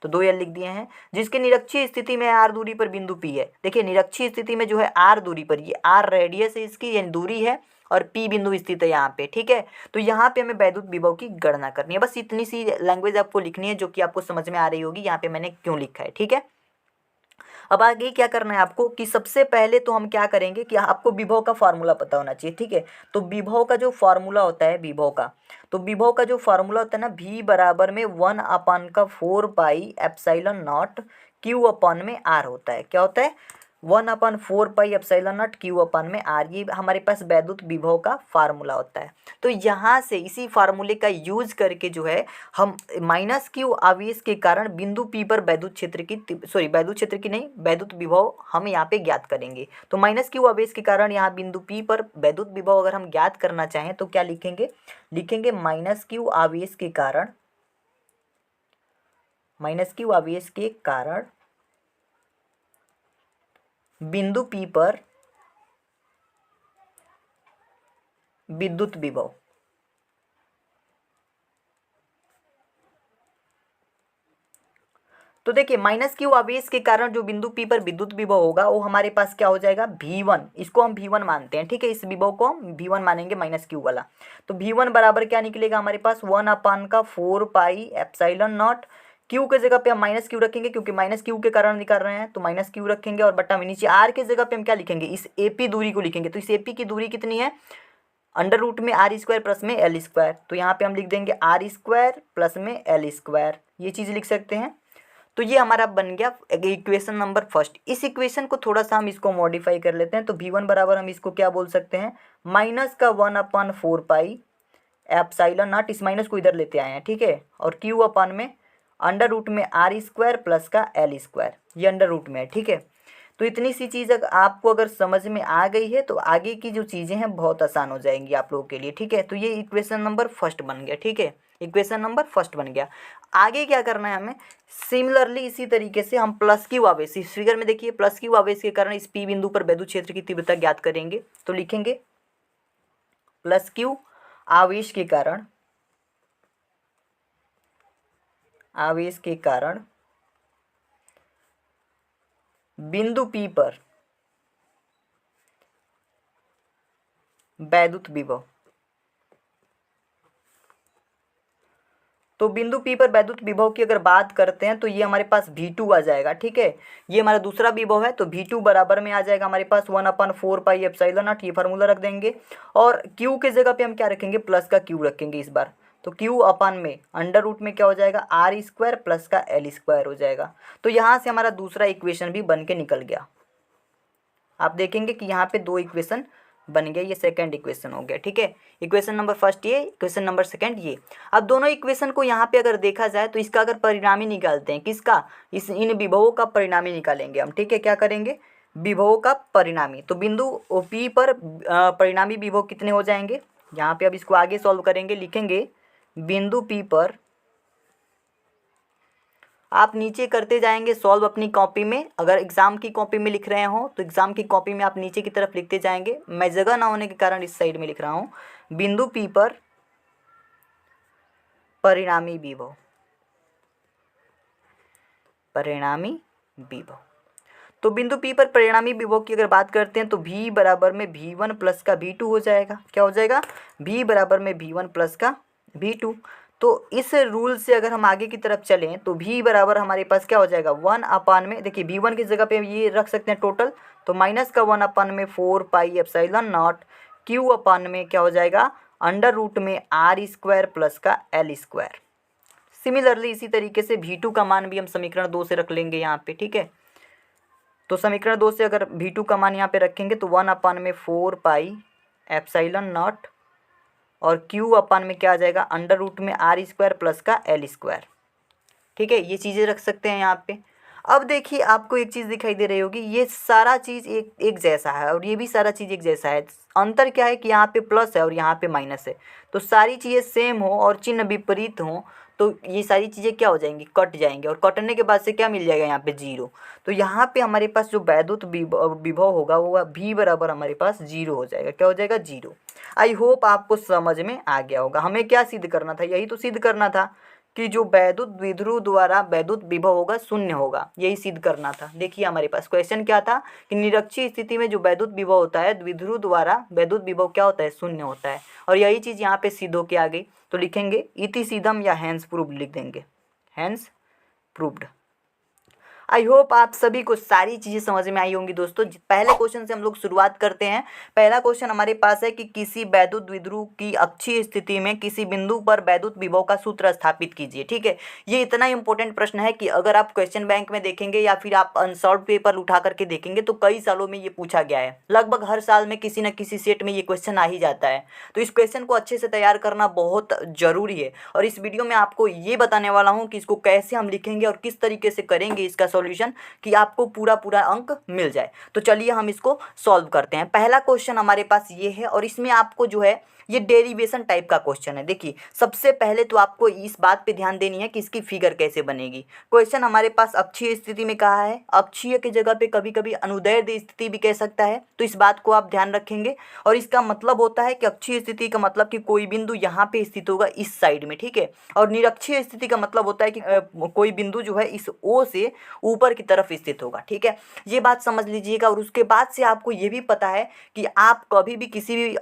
तो 2l लिख दिए हैं। जिसके निरक्षीय स्थिति में r दूरी पर बिंदु P है। देखिए निरक्षीय स्थिति में जो है r दूरी पर, ये r रेडियस है इसकी, यानी दूरी है, और P बिंदु स्थित है यहाँ पे, ठीक है। तो यहाँ पे हमें वैद्युत विभव की गणना करनी है। बस इतनी सी लैंग्वेज आपको लिखनी है जो कि आपको समझ में आ रही होगी यहाँ पे मैंने क्यों लिखा है, ठीक है। अब आगे क्या करना है आपको कि सबसे पहले तो हम क्या करेंगे कि आपको विभव का फार्मूला पता होना चाहिए, ठीक है। तो विभव का जो फार्मूला होता है विभव का, तो विभव का जो फार्मूला होता है ना, v बराबर में 1/4πε0 q/r होता है। क्या होता है, 1/4πε0 q/r, ये हमारे पास वैद्युत विभव का फार्मूला होता है। तो यहाँ से इसी फार्मूले का यूज करके जो है हम माइनस क्यू आवेश के कारण बिंदु P पर वैद्युत क्षेत्र की वैद्युत क्षेत्र की नहीं, वैद्युत विभव हम यहाँ पे ज्ञात करेंगे। तो माइनस क्यू आवेश के कारण यहाँ बिंदु P पर वैद्युत विभव अगर हम ज्ञात करना चाहें तो क्या लिखेंगे, लिखेंगे माइनस क्यू आवेश के कारण, माइनस क्यू आवेश के कारण बिंदु P पर विद्युत विभव। तो देखिए माइनस क्यू आवेश के कारण जो बिंदु P पर विद्युत विभव होगा वो हमारे पास क्या हो जाएगा, V1, इसको हम V1 मानते हैं, ठीक है, इस विभव को हम V1 मानेंगे माइनस क्यू वाला। तो V1 बराबर क्या निकलेगा हमारे पास, 1/4πε0, क्यू के जगह पे हम माइनस क्यू रखेंगे क्योंकि माइनस क्यू के कारण निकाल रहे हैं, तो माइनस क्यू रखेंगे, और बट्टा में नीचे आर के जगह पे हम क्या लिखेंगे, इस AP दूरी को लिखेंगे। तो इस AP की दूरी कितनी है, अंडर रूट में r² प्लस में l², तो यहाँ पे हम लिख देंगे r² प्लस में l², ये चीज़ लिख सकते हैं। तो ये हमारा बन गया इक्वेशन नंबर फर्स्ट। इस इक्वेशन को थोड़ा सा हम इसको मॉडिफाई कर लेते हैं। तो V1 बराबर हम इसको क्या बोल सकते हैं, माइनस का 1/4πε0, इस माइनस को इधर लेते आए हैं, ठीक है, और Q/ में अंडर रूट में r² प्लस का l², ये अंडर रूट में है, ठीक है। तो इतनी सी चीज़ आपको अगर समझ में आ गई है तो आगे की जो चीज़ें हैं बहुत आसान हो जाएंगी आप लोगों के लिए, ठीक है। तो ये इक्वेशन नंबर फर्स्ट बन गया, ठीक है, इक्वेशन नंबर फर्स्ट बन गया। आगे क्या करना है हमें, सिमिलरली इसी तरीके से हम प्लस क्यू आवेश, इस फिगर में देखिए प्लस क्यू आवेश के कारण इस P बिंदु पर वैद्युत क्षेत्र की तीव्रता ज्ञात करेंगे। तो लिखेंगे प्लस क्यू आवेश के कारण, आवेश के कारण बिंदु P पर वैद्युत विभव। तो बिंदु P पर वैद्युत विभव की अगर बात करते हैं तो ये हमारे पास V2 आ जाएगा, ठीक है, ये हमारा दूसरा विभव है। तो V2 बराबर में आ जाएगा हमारे पास 1/4πε0, ये फार्मूला रख देंगे, और Q के जगह पे हम क्या रखेंगे, प्लस का Q रखेंगे इस बार। तो Q/ में अंडर रूट में क्या हो जाएगा, r² प्लस का l² हो जाएगा। तो यहाँ से हमारा दूसरा इक्वेशन भी बन के निकल गया। आप देखेंगे कि यहाँ पे दो इक्वेशन बन गया, ये सेकंड इक्वेशन हो गया, ठीक है। इक्वेशन नंबर फर्स्ट ये, इक्वेशन नंबर सेकंड ये। अब दोनों इक्वेशन को यहाँ पे अगर देखा जाए तो इसका अगर परिणामी निकालते हैं, किसका, इन विभवों का परिणामी निकालेंगे हम, ठीक है। क्या करेंगे, विभवों का परिणामी। तो बिंदु P पर परिणामी विभव कितने हो जाएंगे, यहाँ पे अब इसको आगे सॉल्व करेंगे। लिखेंगे बिंदु P पर, आप नीचे करते जाएंगे सॉल्व अपनी कॉपी में, अगर एग्ज़ाम की कॉपी में लिख रहे हो तो एग्ज़ाम की कॉपी में आप नीचे की तरफ लिखते जाएंगे। मैं जगह ना होने के कारण इस साइड में लिख रहा हूँ, बिंदु P पर परिणामी विभव, परिणामी विभव। तो बिंदु P पर परिणामी विभव की अगर बात करते हैं तो V बराबर में V1 प्लस का V2 हो जाएगा। क्या हो जाएगा, V बराबर में V1 प्लस का V2। तो इस रूल से अगर हम आगे की तरफ चलें तो V बराबर हमारे पास क्या हो जाएगा, 1/, में देखिए V1 की जगह पे ये रख सकते हैं टोटल, तो माइनस का 1/4πε0 Q/ में क्या हो जाएगा, अंडर रूट में r² प्लस का l²। सिमिलरली इसी तरीके से V2 का मान भी हम समीकरण 2 से रख लेंगे यहाँ पे, ठीक है। तो समीकरण 2 से अगर V2 का मान यहाँ पे रखेंगे तो 1/4πε0 और Q अपन में क्या आ जाएगा, अंडर रूट में R² प्लस का L², ठीक है। ये चीज़ें रख सकते हैं यहाँ पे। अब देखिए आपको एक चीज़ दिखाई दे रही होगी, ये सारा चीज़ एक जैसा है और ये भी सारा चीज़ एक जैसा है। अंतर क्या है कि यहाँ पे प्लस है और यहाँ पे माइनस है, तो सारी चीज़ें सेम हो और चिन्ह विपरीत हो तो ये सारी चीज़ें क्या हो जाएंगी, कट जाएंगी, और कटने के बाद से क्या मिल जाएगा यहाँ पे 0। तो यहाँ पे हमारे पास जो वैद्युत विभव होगा वो V बराबर हमारे पास 0 हो जाएगा। क्या हो जाएगा, 0। आई होप आपको समझ में आ गया होगा। हमें क्या सिद्ध करना था, यही तो सिद्ध करना था कि जो वैद्युत द्विध्रुव द्वारा वैद्युत विभव होगा शून्य होगा, यही सिद्ध करना था। देखिए हमारे पास क्वेश्चन क्या था कि निरक्षीय स्थिति में जो वैद्युत विभव होता है द्विध्रुव द्वारा वैद्युत विभव क्या होता है, शून्य होता है, और यही चीज़ यहाँ पे सिद्ध होके आ गई। तो लिखेंगे इति सिद्धम या हैंस प्रूव्ड लिख देंगे, हैंस प्रूव्ड। आई होप आप सभी को सारी चीज़ें समझ में आई होंगी दोस्तों। पहले क्वेश्चन से हम लोग शुरुआत करते हैं। पहला क्वेश्चन हमारे पास है कि किसी वैद्युत द्विध्रुव की अक्षीय स्थिति में किसी बिंदु पर वैद्युत विभव का सूत्र स्थापित कीजिए, ठीक है। ये इतना इंपॉर्टेंट प्रश्न है कि अगर आप क्वेश्चन बैंक में देखेंगे या फिर आप अनसॉल्व पेपर उठा करके देखेंगे तो कई सालों में ये पूछा गया है। लगभग हर साल में किसी न किसी सेट में ये क्वेश्चन आ ही जाता है। तो इस क्वेश्चन को अच्छे से तैयार करना बहुत ज़रूरी है, और इस वीडियो में आपको ये बताने वाला हूँ कि इसको कैसे हम लिखेंगे और किस तरीके से करेंगे इसका सॉल्यूशन कि आपको पूरा अंक मिल जाए। तो चलिए हम इसको सॉल्व करते हैं। पहला क्वेश्चन हमारे पास ये है और इसमें आपको जो है ये डेरिवेशन टाइप का क्वेश्चन है। देखिए सबसे पहले तो आपको इस बात पे ध्यान देनी है कि इसकी फिगर कैसे बनेगी। क्वेश्चन हमारे पास अक्षीय स्थिति में कहा है, अक्षीय की जगह पे कभी कभी अनुदैर्ध्य स्थिति भी कह सकता है, तो इस बात को आप ध्यान रखेंगे। और इसका मतलब होता है कि अक्षीय स्थिति का मतलब कि कोई बिंदु यहाँ पे स्थित होगा इस साइड में, ठीक है। और निरक्षीय स्थिति का मतलब होता है कि कोई बिंदु जो है इस O से ऊपर की तरफ स्थित होगा, ठीक है। ये बात समझ लीजिएगा। और उसके बाद से आपको ये भी पता है कि आप कभी भी किसी भी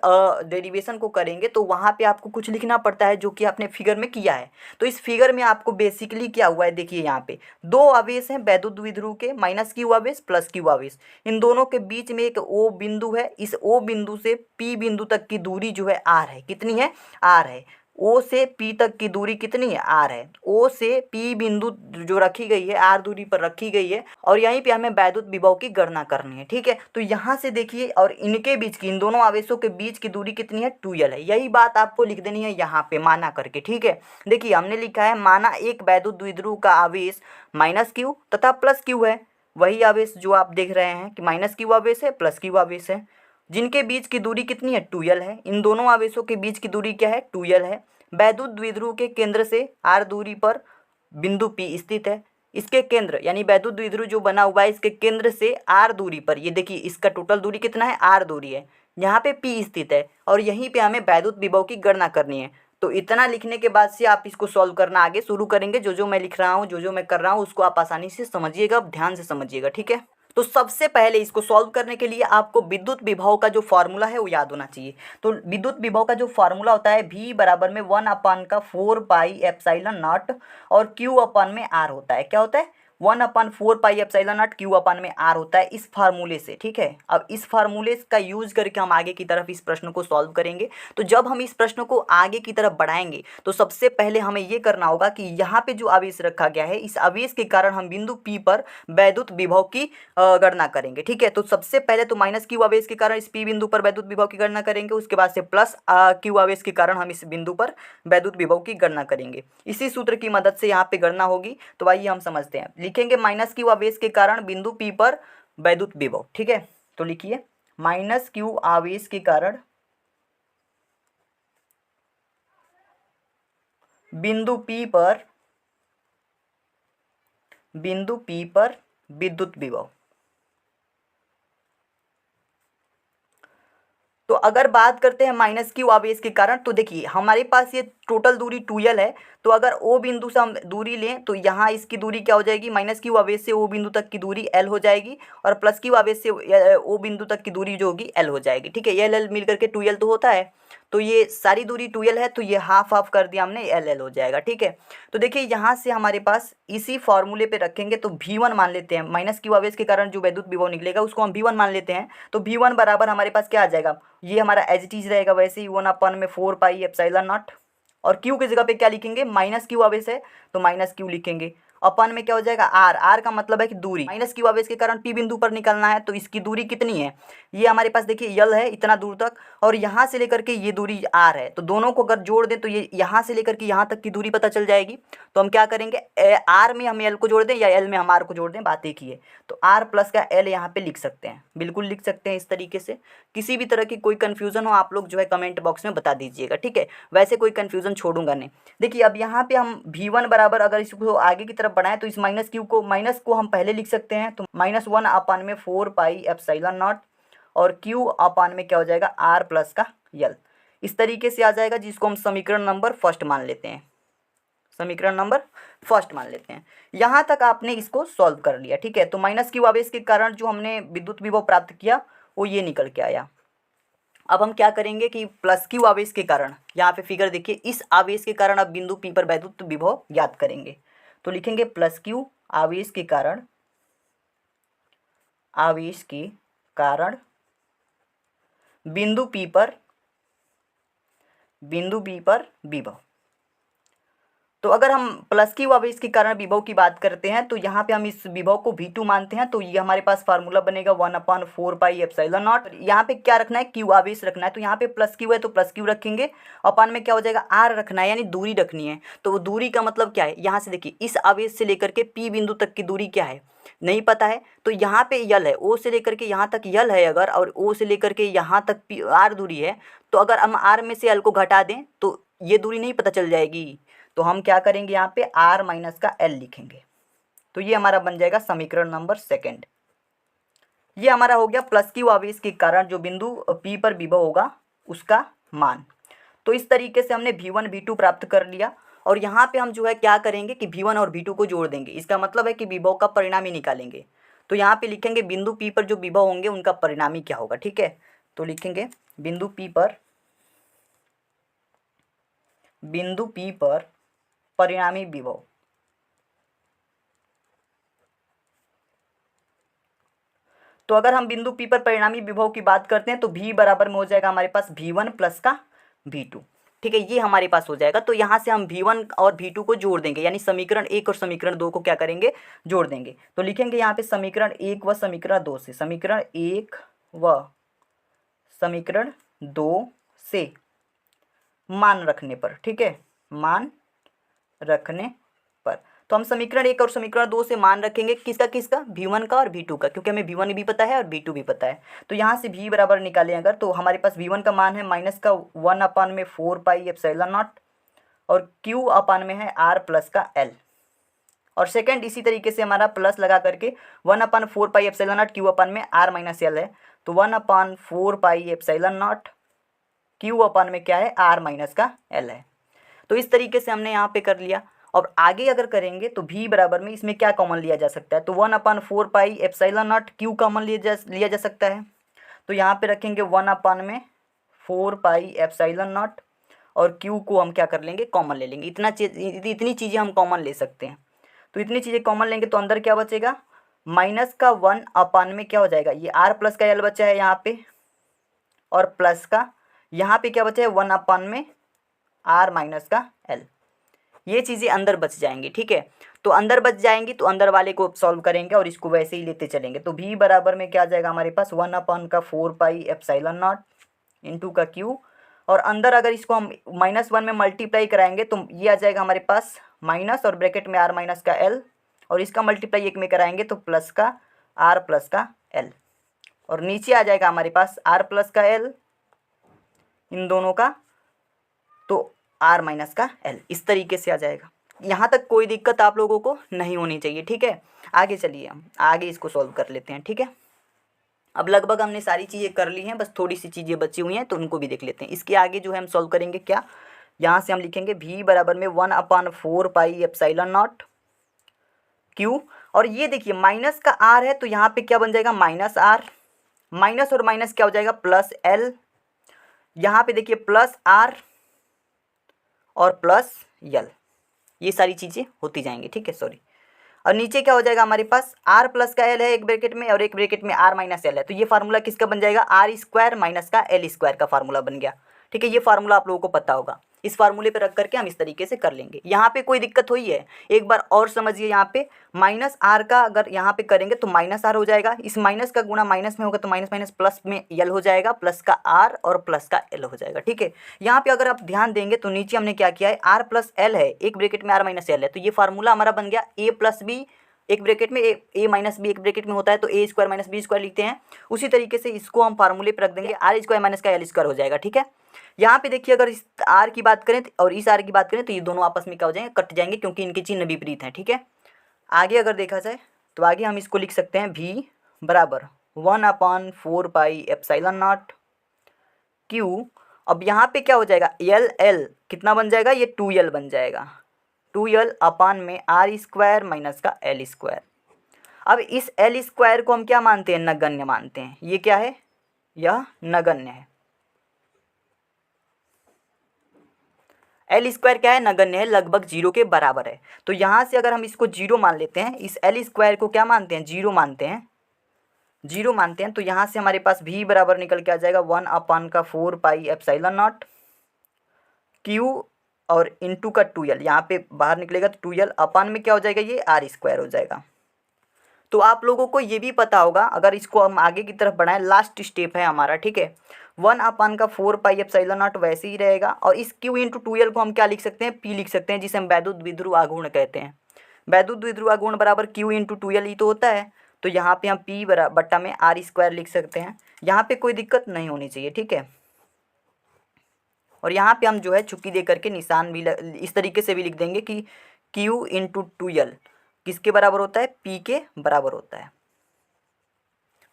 डेरिवेशन को करेंगे तो वहाँ पे आपको कुछ लिखना पड़ता है जो कि आपने फिगर में किया है। तो इस फिगर में आपको बेसिकली क्या हुआ है, देखिए यहाँ पे दो आवेश हैं वैद्युत द्विध्रुव के, -Q आवेश +Q आवेश। इन दोनों के बीच में एक O बिंदु है। इस O बिंदु से P बिंदु तक की दूरी जो है R है। कितनी है, R है। O से P तक की दूरी कितनी है, R है। O से P बिंदु जो रखी गई है R दूरी पर रखी गई है, और यहीं पे हमें वैद्युत विभव की गणना करनी है, ठीक है। तो यहाँ से देखिए, और इनके बीच की, इन दोनों आवेशों के बीच की दूरी कितनी है, 2L है। यही बात आपको लिख देनी है यहाँ पे माना करके, ठीक है। देखिए हमने लिखा है माना एक वैद्युत द्विध्रुव का आवेश -Q तथा +Q है। वही आवेश जो आप देख रहे हैं कि -Q आवेश है +Q आवेश है, जिनके बीच की दूरी कितनी है, 2L है। इन दोनों आवेशों के बीच की दूरी क्या है, 2L है। वैद्युत द्विध्रुव के केंद्र से R दूरी पर बिंदु P स्थित है। इसके केंद्र यानी वैद्युत द्विध्रुव जो बना हुआ है इसके केंद्र से R दूरी पर, ये देखिए इसका टोटल दूरी कितना है, R दूरी है, यहाँ पे P स्थित है, और यहीं पे हमें वैद्युत विभव की गणना करनी है। तो इतना लिखने के बाद से आप इसको सॉल्व करना आगे शुरू करेंगे। जो मैं लिख रहा हूँ, जो मैं कर रहा हूँ उसको आप आसानी से समझिएगा, ध्यान से समझिएगा, ठीक है। तो सबसे पहले इसको सॉल्व करने के लिए आपको विद्युत विभव का जो फार्मूला है वो याद होना चाहिए। तो विद्युत विभव का जो फार्मूला होता है V बराबर में 1/4πε0 और Q अपन में R होता है। क्या होता है, 1/4πε0 Q अपन में R होता है, इस फार्मूले से, ठीक है। अब इस फार्मूले का यूज करके हम आगे की तरफ इस प्रश्न को सॉल्व करेंगे। तो जब हम इस प्रश्न को आगे की तरफ बढ़ाएंगे तो सबसे पहले हमें ये करना होगा कि यहाँ पे जो आवेश रखा गया है, इस आवेश के कारण हम बिंदु P पर वैद्युत विभव की गणना करेंगे, ठीक है। तो सबसे पहले तो -Q आवेश के कारण इस P बिंदु पर वैद्युत विभव की गणना करेंगे, उसके बाद से +Q आवेश के कारण हम इस बिंदु पर वैद्युत विभव की गणना करेंगे। इसी सूत्र की मदद से यहाँ पे गणना होगी। तो आइए हम समझते हैं। लिखेंगे -Q आवेश के कारण बिंदु P पर वैद्युत विभव, ठीक है। तो लिखिए -Q आवेश के कारण बिंदु P पर विद्युत विभव। तो अगर बात करते हैं -Q आवेश के कारण, तो देखिए हमारे पास ये टोटल दूरी 2L है। तो अगर O बिंदु से हम दूरी लें तो यहाँ इसकी दूरी क्या हो जाएगी, -Q आवेश से O बिंदु तक की दूरी L हो जाएगी, और +Q आवेश से O बिंदु तक की दूरी जो होगी L हो जाएगी, ठीक है। L मिल करके 2L तो होता है। तो ये सारी दूरी 2L है, तो ये हाफ हाफ कर दिया हमने, LL हो जाएगा, ठीक है। तो देखिए यहाँ से हमारे पास इसी फॉर्मूले पे रखेंगे तो V1 मान लेते हैं। -Q आवेश के कारण जो वैद्युत विभव निकलेगा उसको हम V1 मान लेते हैं। तो V1 बराबर हमारे पास क्या आ जाएगा, ये हमारा एज इट इज रहेगा वैसे ही, 1/4πε0 और क्यू की जगह पे क्या लिखेंगे, माइनस क्यू आवेश है तो माइनस क्यू लिखेंगे। अपन में क्या हो जाएगा, आर, आर का मतलब है कि दूरी, माइनस क्यू आवेश के कारण पी बिंदु पर निकलना है तो इसकी दूरी कितनी है, ये हमारे पास देखिए यल है इतना दूर तक, और यहाँ से लेकर के ये दूरी आर है, तो दोनों को अगर जोड़ दें तो ये यहाँ से लेकर के यहाँ तक की दूरी पता चल जाएगी। तो हम क्या करेंगे, आर में हम एल को जोड़ दें या एल में हम आर को जोड़ दें, बात एक ही है। तो आर प्लस का एल यहाँ पे लिख सकते हैं, बिल्कुल लिख सकते हैं इस तरीके से। किसी भी तरह की कोई कन्फ्यूज़न हो आप लोग जो है कमेंट बॉक्स में बता दीजिएगा, ठीक है, वैसे कोई कन्फ्यूज़न छोड़ूंगा नहीं। देखिए अब यहाँ पे हम V1 बराबर अगर इसको आगे की तरफ बढ़ाएं तो इस माइनस क्यू को, माइनस को हम पहले लिख सकते हैं, तो -1 अपान में 4 पाई एप्सिलॉन नॉट, और क्यू अपान में क्या हो जाएगा, आर प्लस का यल, इस तरीके से आ जाएगा, जिसको हम समीकरण नंबर फर्स्ट मान लेते हैं, समीकरण नंबर फर्स्ट मान लेते हैं। यहाँ तक आपने इसको सॉल्व कर लिया, ठीक है। तो माइनस क्यू आवेश के कारण जो हमने विद्युत विभव प्राप्त किया वो ये निकल के आया। अब हम क्या करेंगे कि प्लस क्यू आवेश के कारण, यहाँ पे फिगर देखिए, इस आवेश के कारण अब बिंदु पी पर वैद्युत विभव ज्ञात करेंगे। तो लिखेंगे प्लस क्यू आवेश के कारण, आवेश के कारण बिंदु पी पर विभव। तो अगर हम प्लस क्यू आवेश के कारण विभव की बात करते हैं तो यहाँ पे हम इस विभव को V2 मानते हैं, तो ये हमारे पास फार्मूला बनेगा 1/4 पाई एप्सिलॉन नॉट। यहाँ पे क्या रखना है, क्यू आवेश रखना है, तो यहाँ पे प्लस क्यू है तो प्लस क्यू रखेंगे, अपान में क्या हो जाएगा, आर रखना है, यानी दूरी रखनी है। तो वो दूरी का मतलब क्या है, यहाँ से देखिए इस आवेश से लेकर के पी बिंदु तक की दूरी क्या है नहीं पता है, तो यहाँ पे यल है, ओ से लेकर के यहाँ तक यल है अगर, और ओ से लेकर के यहाँ तक पी आर दूरी है, तो अगर हम आर में से एल को घटा दें तो ये दूरी नहीं पता चल जाएगी। तो हम क्या करेंगे, यहाँ पे आर माइनस का एल लिखेंगे, तो ये हमारा बन जाएगा समीकरण नंबर सेकंड। ये हमारा हो गया प्लस क्यू आवेश के कारण जो बिंदु पी पर विभव होगा उसका मान। तो इस तरीके से हमने V1 V2 प्राप्त कर लिया, और यहाँ पे हम जो है क्या करेंगे कि V1 और V2 को जोड़ देंगे, इसका मतलब है कि विभव का परिणामी निकालेंगे। तो यहाँ पे लिखेंगे बिंदु पी पर जो विभव होंगे उनका परिणामी क्या होगा, ठीक है। तो लिखेंगे बिंदु पी पर परिणामी विभव। तो अगर हम बिंदु पी पर परिणामी विभव की बात करते हैं तो V बराबर में हो जाएगा हमारे पास V1 प्लस का V2, ठीक है, ये हमारे पास हो जाएगा। तो यहाँ से हम V1 और V2 को जोड़ देंगे, यानी समीकरण 1 और समीकरण 2 को क्या करेंगे, जोड़ देंगे। तो लिखेंगे यहाँ पे समीकरण 1 व समीकरण 2 से, समीकरण 1 व समीकरण 2 से मान रखने पर, ठीक है, मान रखने पर, तो हम समीकरण 1 और समीकरण 2 से मान रखेंगे किसका किसका, V1 का और V2 का, क्योंकि हमें V1 भी पता है और V2 भी पता है। तो यहाँ से V बराबर निकालें अगर, तो हमारे पास V1 का मान है माइनस का 1/4 पाई एप्सिलॉन नॉट, और Q अपान में है R प्लस का L, और सेकंड इसी तरीके से हमारा प्लस लगा करके 1/4 पाई एप्सिलॉन नॉट Q अपान में R माइनस L है, तो 1/4 पाई एप्सिलॉन नॉट Q अपान में क्या है, R माइनस का L है। तो इस तरीके से हमने यहाँ पे कर लिया। और आगे अगर करेंगे तो V बराबर में इसमें क्या कॉमन लिया जा सकता है, तो 1/4 pi epsilon not Q common लिया जा सकता है। तो यहाँ पे रखेंगे 1/4 पाई एप्सिलॉन नॉट, और Q को हम क्या कर लेंगे, कॉमन ले लेंगे। इतनी चीज़ें हम कॉमन ले सकते हैं। तो इतनी चीज़ें कॉमन लेंगे तो अंदर क्या बचेगा, माइनस का 1 अपान में क्या हो जाएगा, ये R प्लस का L बचा है यहाँ पे, और प्लस का यहाँ पे क्या बचा है 1 अपान में R माइनस का L, ये चीज़ें अंदर बच जाएंगी, ठीक है। तो अंदर बच जाएंगी तो अंदर वाले को सॉल्व करेंगे और इसको वैसे ही लेते चलेंगे। तो V बराबर में क्या आ जाएगा हमारे पास 1/4 पाई एप्सिलॉन नॉट इंटू का Q, और अंदर अगर इसको हम -1 में मल्टीप्लाई कराएंगे तो ये आ जाएगा हमारे पास माइनस और ब्रैकेट में R माइनस का L, और इसका मल्टीप्लाई 1 में कराएंगे तो प्लस का R प्लस का L, और नीचे आ जाएगा हमारे पास R प्लस का L इन दोनों का, तो R माइनस का L, इस तरीके से आ जाएगा। यहाँ तक कोई दिक्कत आप लोगों को नहीं होनी चाहिए, ठीक है। आगे चलिए हम आगे इसको सॉल्व कर लेते हैं, ठीक है। अब लगभग हमने सारी चीज़ें कर ली हैं, बस थोड़ी सी चीज़ें बची हुई हैं तो उनको भी देख लेते हैं। इसके आगे जो है हम सॉल्व करेंगे क्या, यहाँ से हम लिखेंगे V बराबर में 1/4 पाई एप्सिलॉन नॉट Q, और ये देखिए माइनस का R है तो यहाँ पे क्या बन जाएगा, माइनस R, माइनस और माइनस क्या हो जाएगा, प्लस L, यहाँ पे देखिए प्लस R और प्लस L, ये सारी चीज़ें होती जाएंगी, ठीक है, सॉरी। और नीचे क्या हो जाएगा हमारे पास, R प्लस का L है एक ब्रैकेट में और एक ब्रैकेट में R माइनस L है, तो ये फार्मूला किसका बन जाएगा, R स्क्वायर माइनस का L स्क्वायर का फार्मूला बन गया, ठीक है। ये फार्मूला आप लोगों को पता होगा। इस फार्मूले पे रख करके हम इस तरीके से कर लेंगे। यहाँ पे कोई दिक्कत हुई है एक बार और समझिए, यहाँ पे माइनस आर का अगर यहाँ पे करेंगे तो माइनस आर हो जाएगा, इस माइनस का गुणा माइनस में होगा तो माइनस माइनस प्लस में यल हो जाएगा, प्लस का आर और प्लस का एल हो जाएगा। ठीक है, यहाँ पे अगर आप ध्यान देंगे तो नीचे हमने क्या किया है, आर प्लस एल है, एक ब्रैकेट में आर माइनस एल है, तो ये फार्मूला हमारा बन गया ए प्लस बी, एक ब्रैकेट में ए माइनस बी एक ब्रैकेट में होता है तो ए स्क्वायर माइनस बी स्क्वायर लिखते हैं। उसी तरीके से इसको हम फार्मूले पर रख देंगे, आर स्क्वायर माइनस का एल स्क्वायर हो जाएगा। ठीक है, यहाँ पे देखिए अगर इस आर की बात करें और इस आर की बात करें तो ये दोनों आपस में क्या हो जाएंगे, कट जाएंगे, क्योंकि इनके चिन्ह विपरीत हैं। ठीक है, आगे अगर देखा जाए तो आगे हम इसको लिख सकते हैं v बराबर 1/4πε0 क्यू। अब यहाँ पे क्या हो जाएगा, एल एल कितना बन जाएगा, ये 2l बन जाएगा, 2l अपान में आर स्क्वायर माइनस का एल स्क्वायर। अब इस एल स्क्वायर को हम क्या मानते हैं, नगण्य मानते हैं। ये क्या है, यह नगण्य है। एल स्क्वायर क्या है, नगण्य है, लगभग जीरो के बराबर है। तो यहाँ से अगर हम इसको जीरो मान लेते हैं, इस एल स्क्वायर को क्या मानते हैं, जीरो मानते हैं, जीरो मानते हैं, तो यहाँ से हमारे पास v बराबर निकल के आ जाएगा 1/4πε0 क्यू और इंटू का 2l, यहाँ पे बाहर निकलेगा तो 2l अपान में क्या हो जाएगा, ये आर स्क्वायर हो जाएगा। तो आप लोगों को ये भी पता होगा, अगर इसको हम आगे की तरफ बढ़ाएं, लास्ट स्टेप है हमारा। ठीक है, 1/4πε0 वैसे ही रहेगा, और इस q इंटू 2l को हम क्या लिख सकते हैं, p लिख सकते हैं, जिसे हम वैद्युत द्विध्रुव आघूर्ण कहते हैं। वैद्युत द्विध्रुव आघूर्ण बराबर q इंटू 2l ही तो होता है, तो यहाँ पे हम p बट्टा में आर स्क्वायर लिख सकते हैं। यहाँ पे कोई दिक्कत नहीं होनी चाहिए। ठीक है, और यहाँ पे हम जो है चुप्पी दे करके निशान भी इस तरीके से भी लिख देंगे कि q इंटू 2l किसके बराबर होता है, p के बराबर होता है।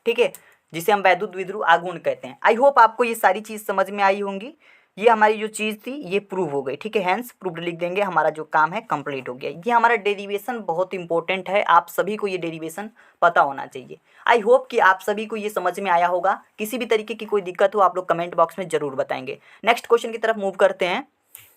ठीक है, जिसे हम वैद्युत द्विध्रुव आघूर्ण कहते हैं। आई होप आपको ये सारी चीज़ समझ में आई होंगी। ये हमारी जो चीज़ थी ये प्रूव हो गई। ठीक है, हैंस प्रूव्ड लिख देंगे, हमारा जो काम है कंप्लीट हो गया। ये हमारा डेरिवेशन बहुत इंपॉर्टेंट है, आप सभी को ये डेरिवेशन पता होना चाहिए। आई होप कि आप सभी को ये समझ में आया होगा। किसी भी तरीके की कोई दिक्कत हो आप लोग कमेंट बॉक्स में ज़रूर बताएंगे। नेक्स्ट क्वेश्चन की तरफ मूव करते हैं।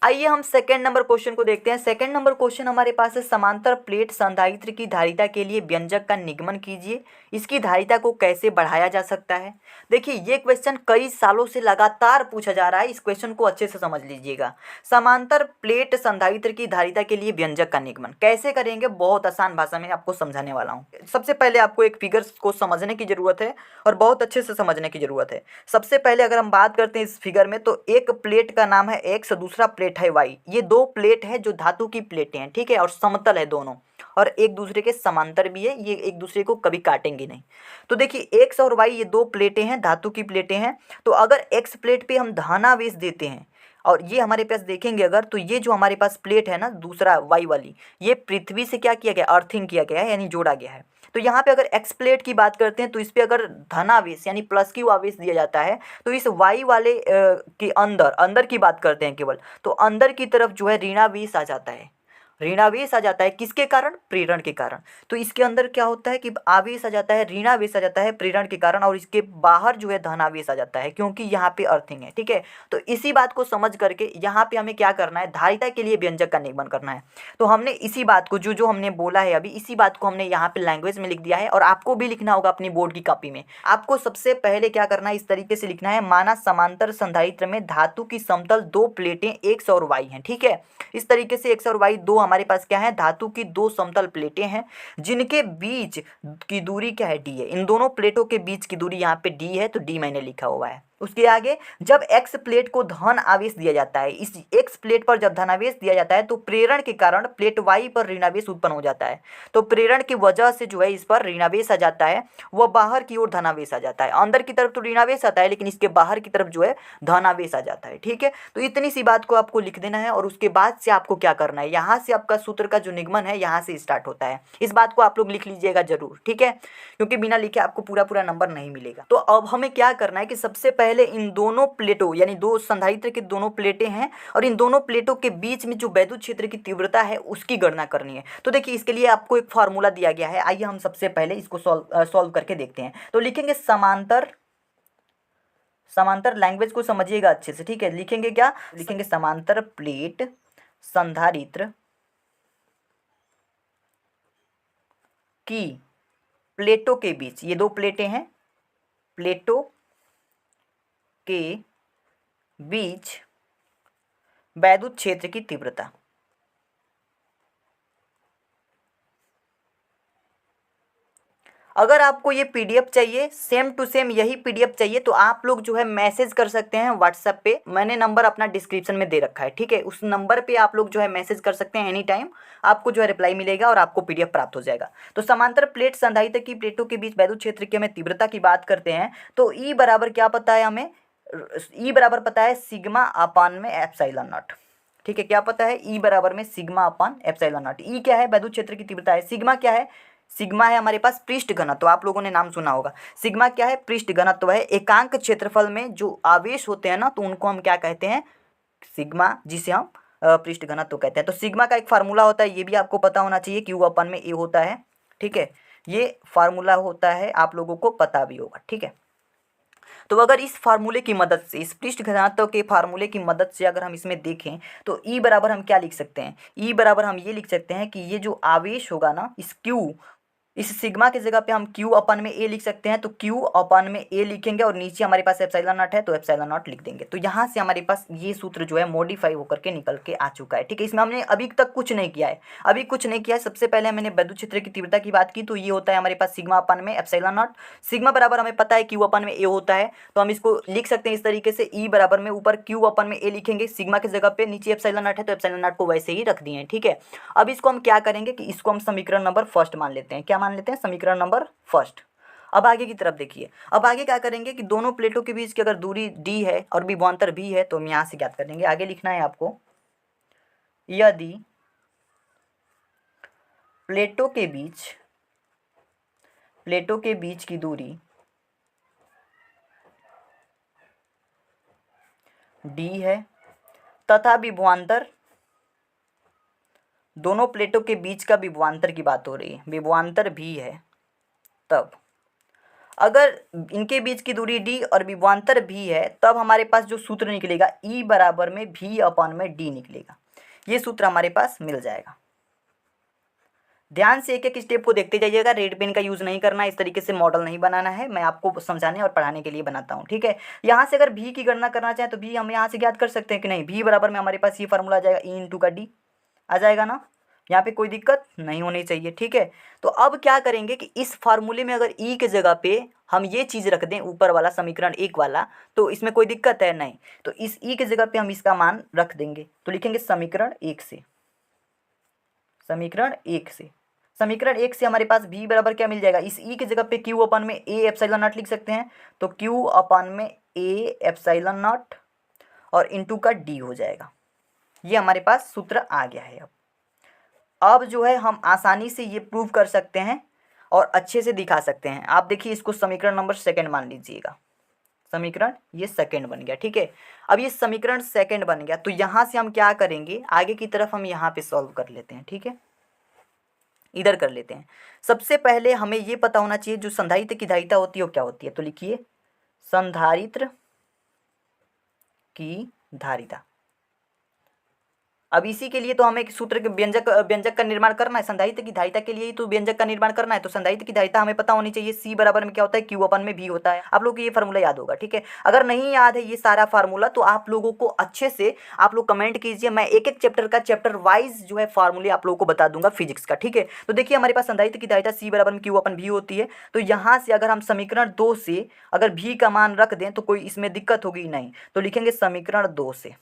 आइए हम सेकंड नंबर क्वेश्चन को देखते हैं। सेकंड नंबर क्वेश्चन हमारे पास है, समांतर प्लेट संधारित्र की धारिता के लिए व्यंजक का निगमन कीजिए, इसकी धारिता को कैसे बढ़ाया जा सकता है। देखिए ये क्वेश्चन कई सालों से लगातार पूछा जा रहा है, इस क्वेश्चन को अच्छे से समझ लीजिएगा। समांतर प्लेट संधारित्र की धारिता के लिए व्यंजक का निगमन कैसे करेंगे, बहुत आसान भाषा में आपको समझाने वाला हूँ। सबसे पहले आपको एक फिगर्स को समझने की जरूरत है और बहुत अच्छे से समझने की जरूरत है। सबसे पहले अगर हम बात करते हैं इस फिगर में, तो एक प्लेट का नाम है एक्स, दूसरा प्लेट है वाई। ये दो प्लेट है जो धातु की प्लेटें हैं। ठीक है, और समतल है दोनों, और एक दूसरे के समांतर भी है, ये एक दूसरे को कभी काटेंगे नहीं। तो देखिए एक्स और वाई ये दो प्लेटें हैं, धातु की प्लेटें हैं। तो अगर एक्स प्लेट पे हम धनावेश देते हैं और ये हमारे पास देखेंगे अगर, तो ये जो हमारे पास प्लेट है ना दूसरा वाई वाली, ये पृथ्वी से क्या किया गया, अर्थिंग किया गया है, यानी जोड़ा गया है। तो यहाँ पे अगर एक्स प्लेट की बात करते हैं तो इस पे अगर धनावेश यानी प्लस क्यू आवेश दिया जाता है, तो इस वाई वाले के अंदर अंदर की बात करते हैं केवल, तो अंदर की तरफ जो है ऋणावेश आ जाता है। ऋणावेश आ जाता है किसके कारण, प्रेरण के कारण। तो इसके अंदर क्या होता है कि आवेश आ जाता है, ऋणावेश आ जाता है प्रेरण के कारण, और इसके बाहर जो है धनावेश आ जाता है, क्योंकि यहाँ पे अर्थिंग है। ठीक है, तो इसी बात को समझ करके यहाँ पे हमें क्या करना है, धारिता के लिए व्यंजक का निगमन करना है। तो हमने इसी बात को जो हमने बोला है अभी, इसी बात को हमने यहाँ पे लैंग्वेज में लिख दिया है, और आपको भी लिखना होगा अपनी बोर्ड की कॉपी में। आपको सबसे पहले क्या करना है, इस तरीके से लिखना है, माना समांतर संधारित्र में धातु की समतल दो प्लेटें एक्स और वाई हैं। ठीक है, इस तरीके से एक्स और वाई दो हमारे पास क्या है, धातु की दो समतल प्लेटें हैं, जिनके बीच की दूरी क्या है, डी है। इन दोनों प्लेटों के बीच की दूरी यहाँ पे डी है, तो डी मैंने लिखा हुआ है। उसके आगे जब एक्स प्लेट को धन आवेश दिया जाता है, इस एक्स प्लेट पर जब धनावेश दिया जाता है तो प्रेरण के कारण प्लेट वाई पर ऋणावेश उत्पन्न हो जाता है। तो प्रेरण की वजह से जो है इस पर ऋणावेश आ जाता है, वह बाहर की ओर धनावेश आ जाता है। अंदर की तरफ तो ऋणावेश आता है, लेकिन इसके बाहर की तरफ जो है धनावेश आ जाता है। ठीक है, तो इतनी सी बात को आपको लिख देना है, और उसके बाद से आपको क्या करना है, यहाँ से आपका सूत्र का जो निगमन है यहाँ से स्टार्ट होता है। इस बात को आप लोग लिख लीजिएगा जरूर। ठीक है, क्योंकि बिना लिखे आपको पूरा पूरा नंबर नहीं मिलेगा। तो अब हमें क्या करना है कि सबसे पहले इन दोनों प्लेटों यानी दो संधारित्र की दोनों प्लेटें हैं, और इन दोनों प्लेटों के बीच में जो वैद्युत क्षेत्र की तीव्रता है उसकी गणना करनी है। तो देखिए इसके लिए आपको एक फार्मूला दिया गया है। आइए हम सबसे पहले इसको सॉल्व करके देखते हैं। तो लिखेंगे समांतर लैंग्वेज को समझिएगा अच्छे से। ठीक है, लिखेंगे क्या, लिखेंगे समांतर प्लेट संधारित्र की प्लेटों के बीच, ये दो प्लेटें हैं, प्लेटों के बीच वैद्युत क्षेत्र की तीव्रता। अगर आपको ये पीडीएफ चाहिए, सेम टू सेम यही पीडीएफ चाहिए, तो आप लोग जो है मैसेज कर सकते हैं व्हाट्सएप पे। मैंने नंबर अपना डिस्क्रिप्शन में दे रखा है, ठीक है। उस नंबर पे आप लोग जो है मैसेज कर सकते हैं एनी टाइम, आपको जो है रिप्लाई मिलेगा और आपको पीडीएफ प्राप्त हो जाएगा। तो समांतर प्लेट संधारित्र की प्लेटों के बीच वैद्युत क्षेत्र की हमें तीव्रता की बात करते हैं, तो ई बराबर क्या पता है हमें? ई बराबर पता है सिग्मा अपान में एप्सिलॉन नॉट, ठीक है। क्या पता है? ई बराबर में सिग्मा अपान एप्सिलॉन नॉट। ई क्या है? वैद्युत क्षेत्र की तीव्रता है। सिग्मा क्या है? सिग्मा है हमारे पास पृष्ठ घनत्व, आप लोगों ने नाम सुना होगा। सिग्मा क्या है? पृष्ठ घनत्व है। एकांक क्षेत्रफल में जो आवेश होते हैं ना, तो उनको हम क्या कहते हैं? सिग्मा, जिसे हम पृष्ठ घनत्व कहते हैं। तो सिग्मा का एक फार्मूला होता है, ये भी आपको पता होना चाहिए, क्यू अपन में ए होता है, ठीक है। ये फार्मूला होता है, आप लोगों को पता भी होगा, ठीक है। तो अगर इस फार्मूले की मदद से, इस पृष्ठ घनत्व के फार्मूले की मदद से अगर हम इसमें देखें, तो ई बराबर हम क्या लिख सकते हैं? ई बराबर हम ये लिख सकते हैं कि ये जो आवेश होगा ना, इस क्यू, इस सिग्मा की जगह पे हम क्यू अपन में ए लिख सकते हैं। तो क्यू अपन में ए लिखेंगे और नीचे हमारे पास एप्सिलॉन नॉट है, तो एप्सिलॉन नॉट लिख देंगे। तो यहाँ से हमारे पास ये सूत्र जो है मॉडिफाई होकर के निकल के आ चुका है, ठीक है। इसमें हमने अभी तक कुछ नहीं किया है, अभी कुछ नहीं किया है। सबसे पहले मैंने वैद्युत क्षेत्र की तीव्रता की बात की, तो ये होता है हमारे पास सिग्मा अपन में एप्सिलॉन नॉट। सिग्मा बराबर हमें पता है क्यू अपन में ए होता है, तो हम इसको लिख सकते हैं इस तरीके से, ई बराबर में ऊपर क्यू अपन में ए लिखेंगे, सिग्मा की जगह पे नीचे एप्सिलॉन नॉट है, तो एप्सिलॉन नॉट को वैसे ही रख दिए हैं, ठीक है। अब इसको हम क्या करेंगे कि इसको हम समीकरण नंबर फर्स्ट मान लेते हैं। क्या मान लेते हैं? समीकरण नंबर फर्स्ट। अब आगे की तरफ देखिए, अब आगे क्या करेंगे कि दोनों प्लेटों के बीच की अगर दूरी डी है और विभवांतर भी है, तो हम यहाँ से ज्ञात करेंगे। आगे लिखना है आपको, यदि प्लेटों के बीच की दूरी डी है तथा विभवांतर, दोनों प्लेटों के बीच का विभवांतर की बात हो रही है, विभवांतर भी है, तब अगर इनके बीच की दूरी डी और विभवांतर भी है, तब हमारे पास जो सूत्र निकलेगा ई बराबर में भी अपन में डी निकलेगा। ये सूत्र हमारे पास मिल जाएगा। ध्यान से एक एक स्टेप को देखते जाइएगा, रेड पेन का यूज़ नहीं करना, इस तरीके से मॉडल नहीं बनाना है, मैं आपको समझाने और पढ़ाने के लिए बनाता हूँ, ठीक है। यहाँ से अगर भी की गणना करना चाहें तो भी हम यहाँ से ज्ञात कर सकते हैं कि नहीं। भी बराबर में हमारे पास ये फार्मूला आ जाएगा, ई इंटू का डी आ जाएगा ना, यहाँ पे कोई दिक्कत नहीं होनी चाहिए, ठीक है। तो अब क्या करेंगे कि इस फार्मूले में अगर ई के जगह पे हम ये चीज़ रख दें, ऊपर वाला समीकरण एक वाला, तो इसमें कोई दिक्कत है नहीं। तो इस ई के जगह पे हम इसका मान रख देंगे, तो लिखेंगे समीकरण एक से, समीकरण एक से, समीकरण एक से हमारे पास भी बराबर क्या मिल जाएगा? इस ई की जगह पे क्यू अपन में ए एप्सिलॉन नॉट लिख सकते हैं, तो क्यू अपन में ए एप्सिलॉन नॉट और इंटू का डी हो जाएगा। ये हमारे पास सूत्र आ गया है। अब जो है हम आसानी से ये प्रूव कर सकते हैं और अच्छे से दिखा सकते हैं। आप देखिए, इसको समीकरण नंबर सेकंड मान लीजिएगा, समीकरण ये सेकंड बन गया, ठीक है। अब ये समीकरण सेकंड बन गया, तो यहाँ से हम क्या करेंगे, आगे की तरफ हम यहाँ पे सॉल्व कर लेते हैं, ठीक है। इधर कर लेते हैं। सबसे पहले हमें ये पता होना चाहिए जो संधारित्र की धारिता होती है वो क्या होती है, तो लिखिए संधारित्र की धारिता। अब इसी के लिए तो हमें एक सूत्र के व्यंजक का निर्माण करना है। संधारित्र की धारिता के लिए ही तो व्यंजक का निर्माण करना है। तो संधारित्र की धारिता हमें पता होनी चाहिए, सी बराबर में क्या होता है, क्यू अपन में भी होता है। आप लोग को ये फार्मूला याद होगा, ठीक है। अगर नहीं याद है ये सारा फार्मूला, तो आप लोगों को अच्छे से आप लोग कमेंट कीजिए, मैं एक एक चैप्टर वाइज जो है फार्मूले आप लोगों को बता दूंगा फिजिक्स का, ठीक है। तो देखिए हमारे पास संधारित्र की धारिता सी बराबर में क्यू अपन भी होती है। तो यहाँ से अगर हम समीकरण 2 से अगर भी का मान रख दें तो कोई इसमें दिक्कत होगी नहीं। तो लिखेंगे समीकरण 2 से,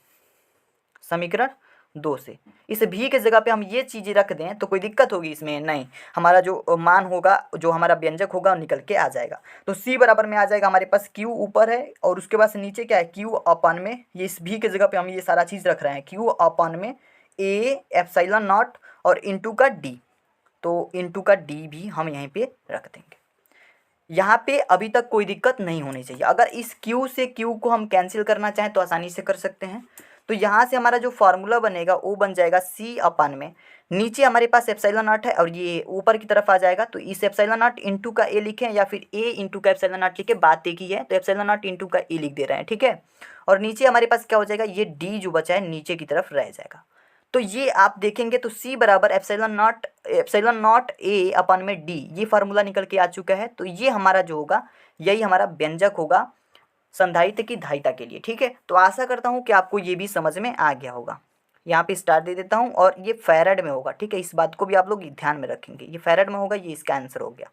समीकरण 2 से इस भी के जगह पे हम ये चीज़ें रख दें तो कोई दिक्कत होगी इसमें नहीं। हमारा जो मान होगा, जो हमारा व्यंजक होगा निकल के आ जाएगा। तो सी बराबर में आ जाएगा हमारे पास क्यू ऊपर है और उसके बाद से नीचे क्या है, क्यू अपन में, ये इस भी के जगह पे हम ये सारा चीज़ रख रहे हैं, क्यू अपन में ए एप्सिलॉन नॉट और इंटू का डी। तो इंटू का डी भी हम यहीं पे रख देंगे। यहाँ पे अभी तक कोई दिक्कत नहीं होनी चाहिए। अगर इस Q से Q को हम कैंसिल करना चाहें तो आसानी से कर सकते हैं। तो यहाँ से हमारा जो फार्मूला बनेगा वो बन जाएगा C अपन में, नीचे हमारे पास एप्सिलॉन नॉट है और ये ऊपर की तरफ आ जाएगा। तो इस एप्सिलॉन नॉट इंटू का ए लिखें या फिर ए इंटू का एप्सिलॉन नॉट लिखे, बात एक ही है। तो एप्सिलॉन नॉट इंटू का ए लिख दे रहे हैं, ठीक है। और नीचे हमारे पास क्या हो जाएगा, ये डी जो बचा है नीचे की तरफ रह जाएगा। तो ये आप देखेंगे तो C बराबर एप्सिलॉन नॉट ए अपन में डी, ये फार्मूला निकल के आ चुका है। तो ये हमारा जो होगा यही हमारा व्यंजक होगा संधारित्र की धारिता के लिए। ठीक है, तो आशा करता हूँ कि आपको ये भी समझ में आ गया होगा। यहाँ पे स्टार दे देता हूँ और ये फैराड में होगा। ठीक है, इस बात को भी आप लोग ध्यान में रखेंगे, ये फैराड में होगा, ये इसका आंसर हो गया।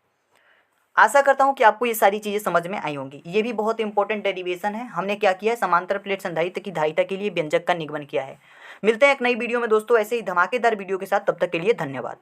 आशा करता हूँ कि आपको ये सारी चीज़ें समझ में आई होंगी। ये भी बहुत इंपॉर्टेंट डेरिवेशन है। हमने क्या किया है, समांतर प्लेट संधारित्र की धारिता के लिए व्यंजक का निगमन किया है। मिलते हैं एक नई वीडियो में दोस्तों, ऐसे ही धमाकेदार वीडियो के साथ। तब तक के लिए धन्यवाद।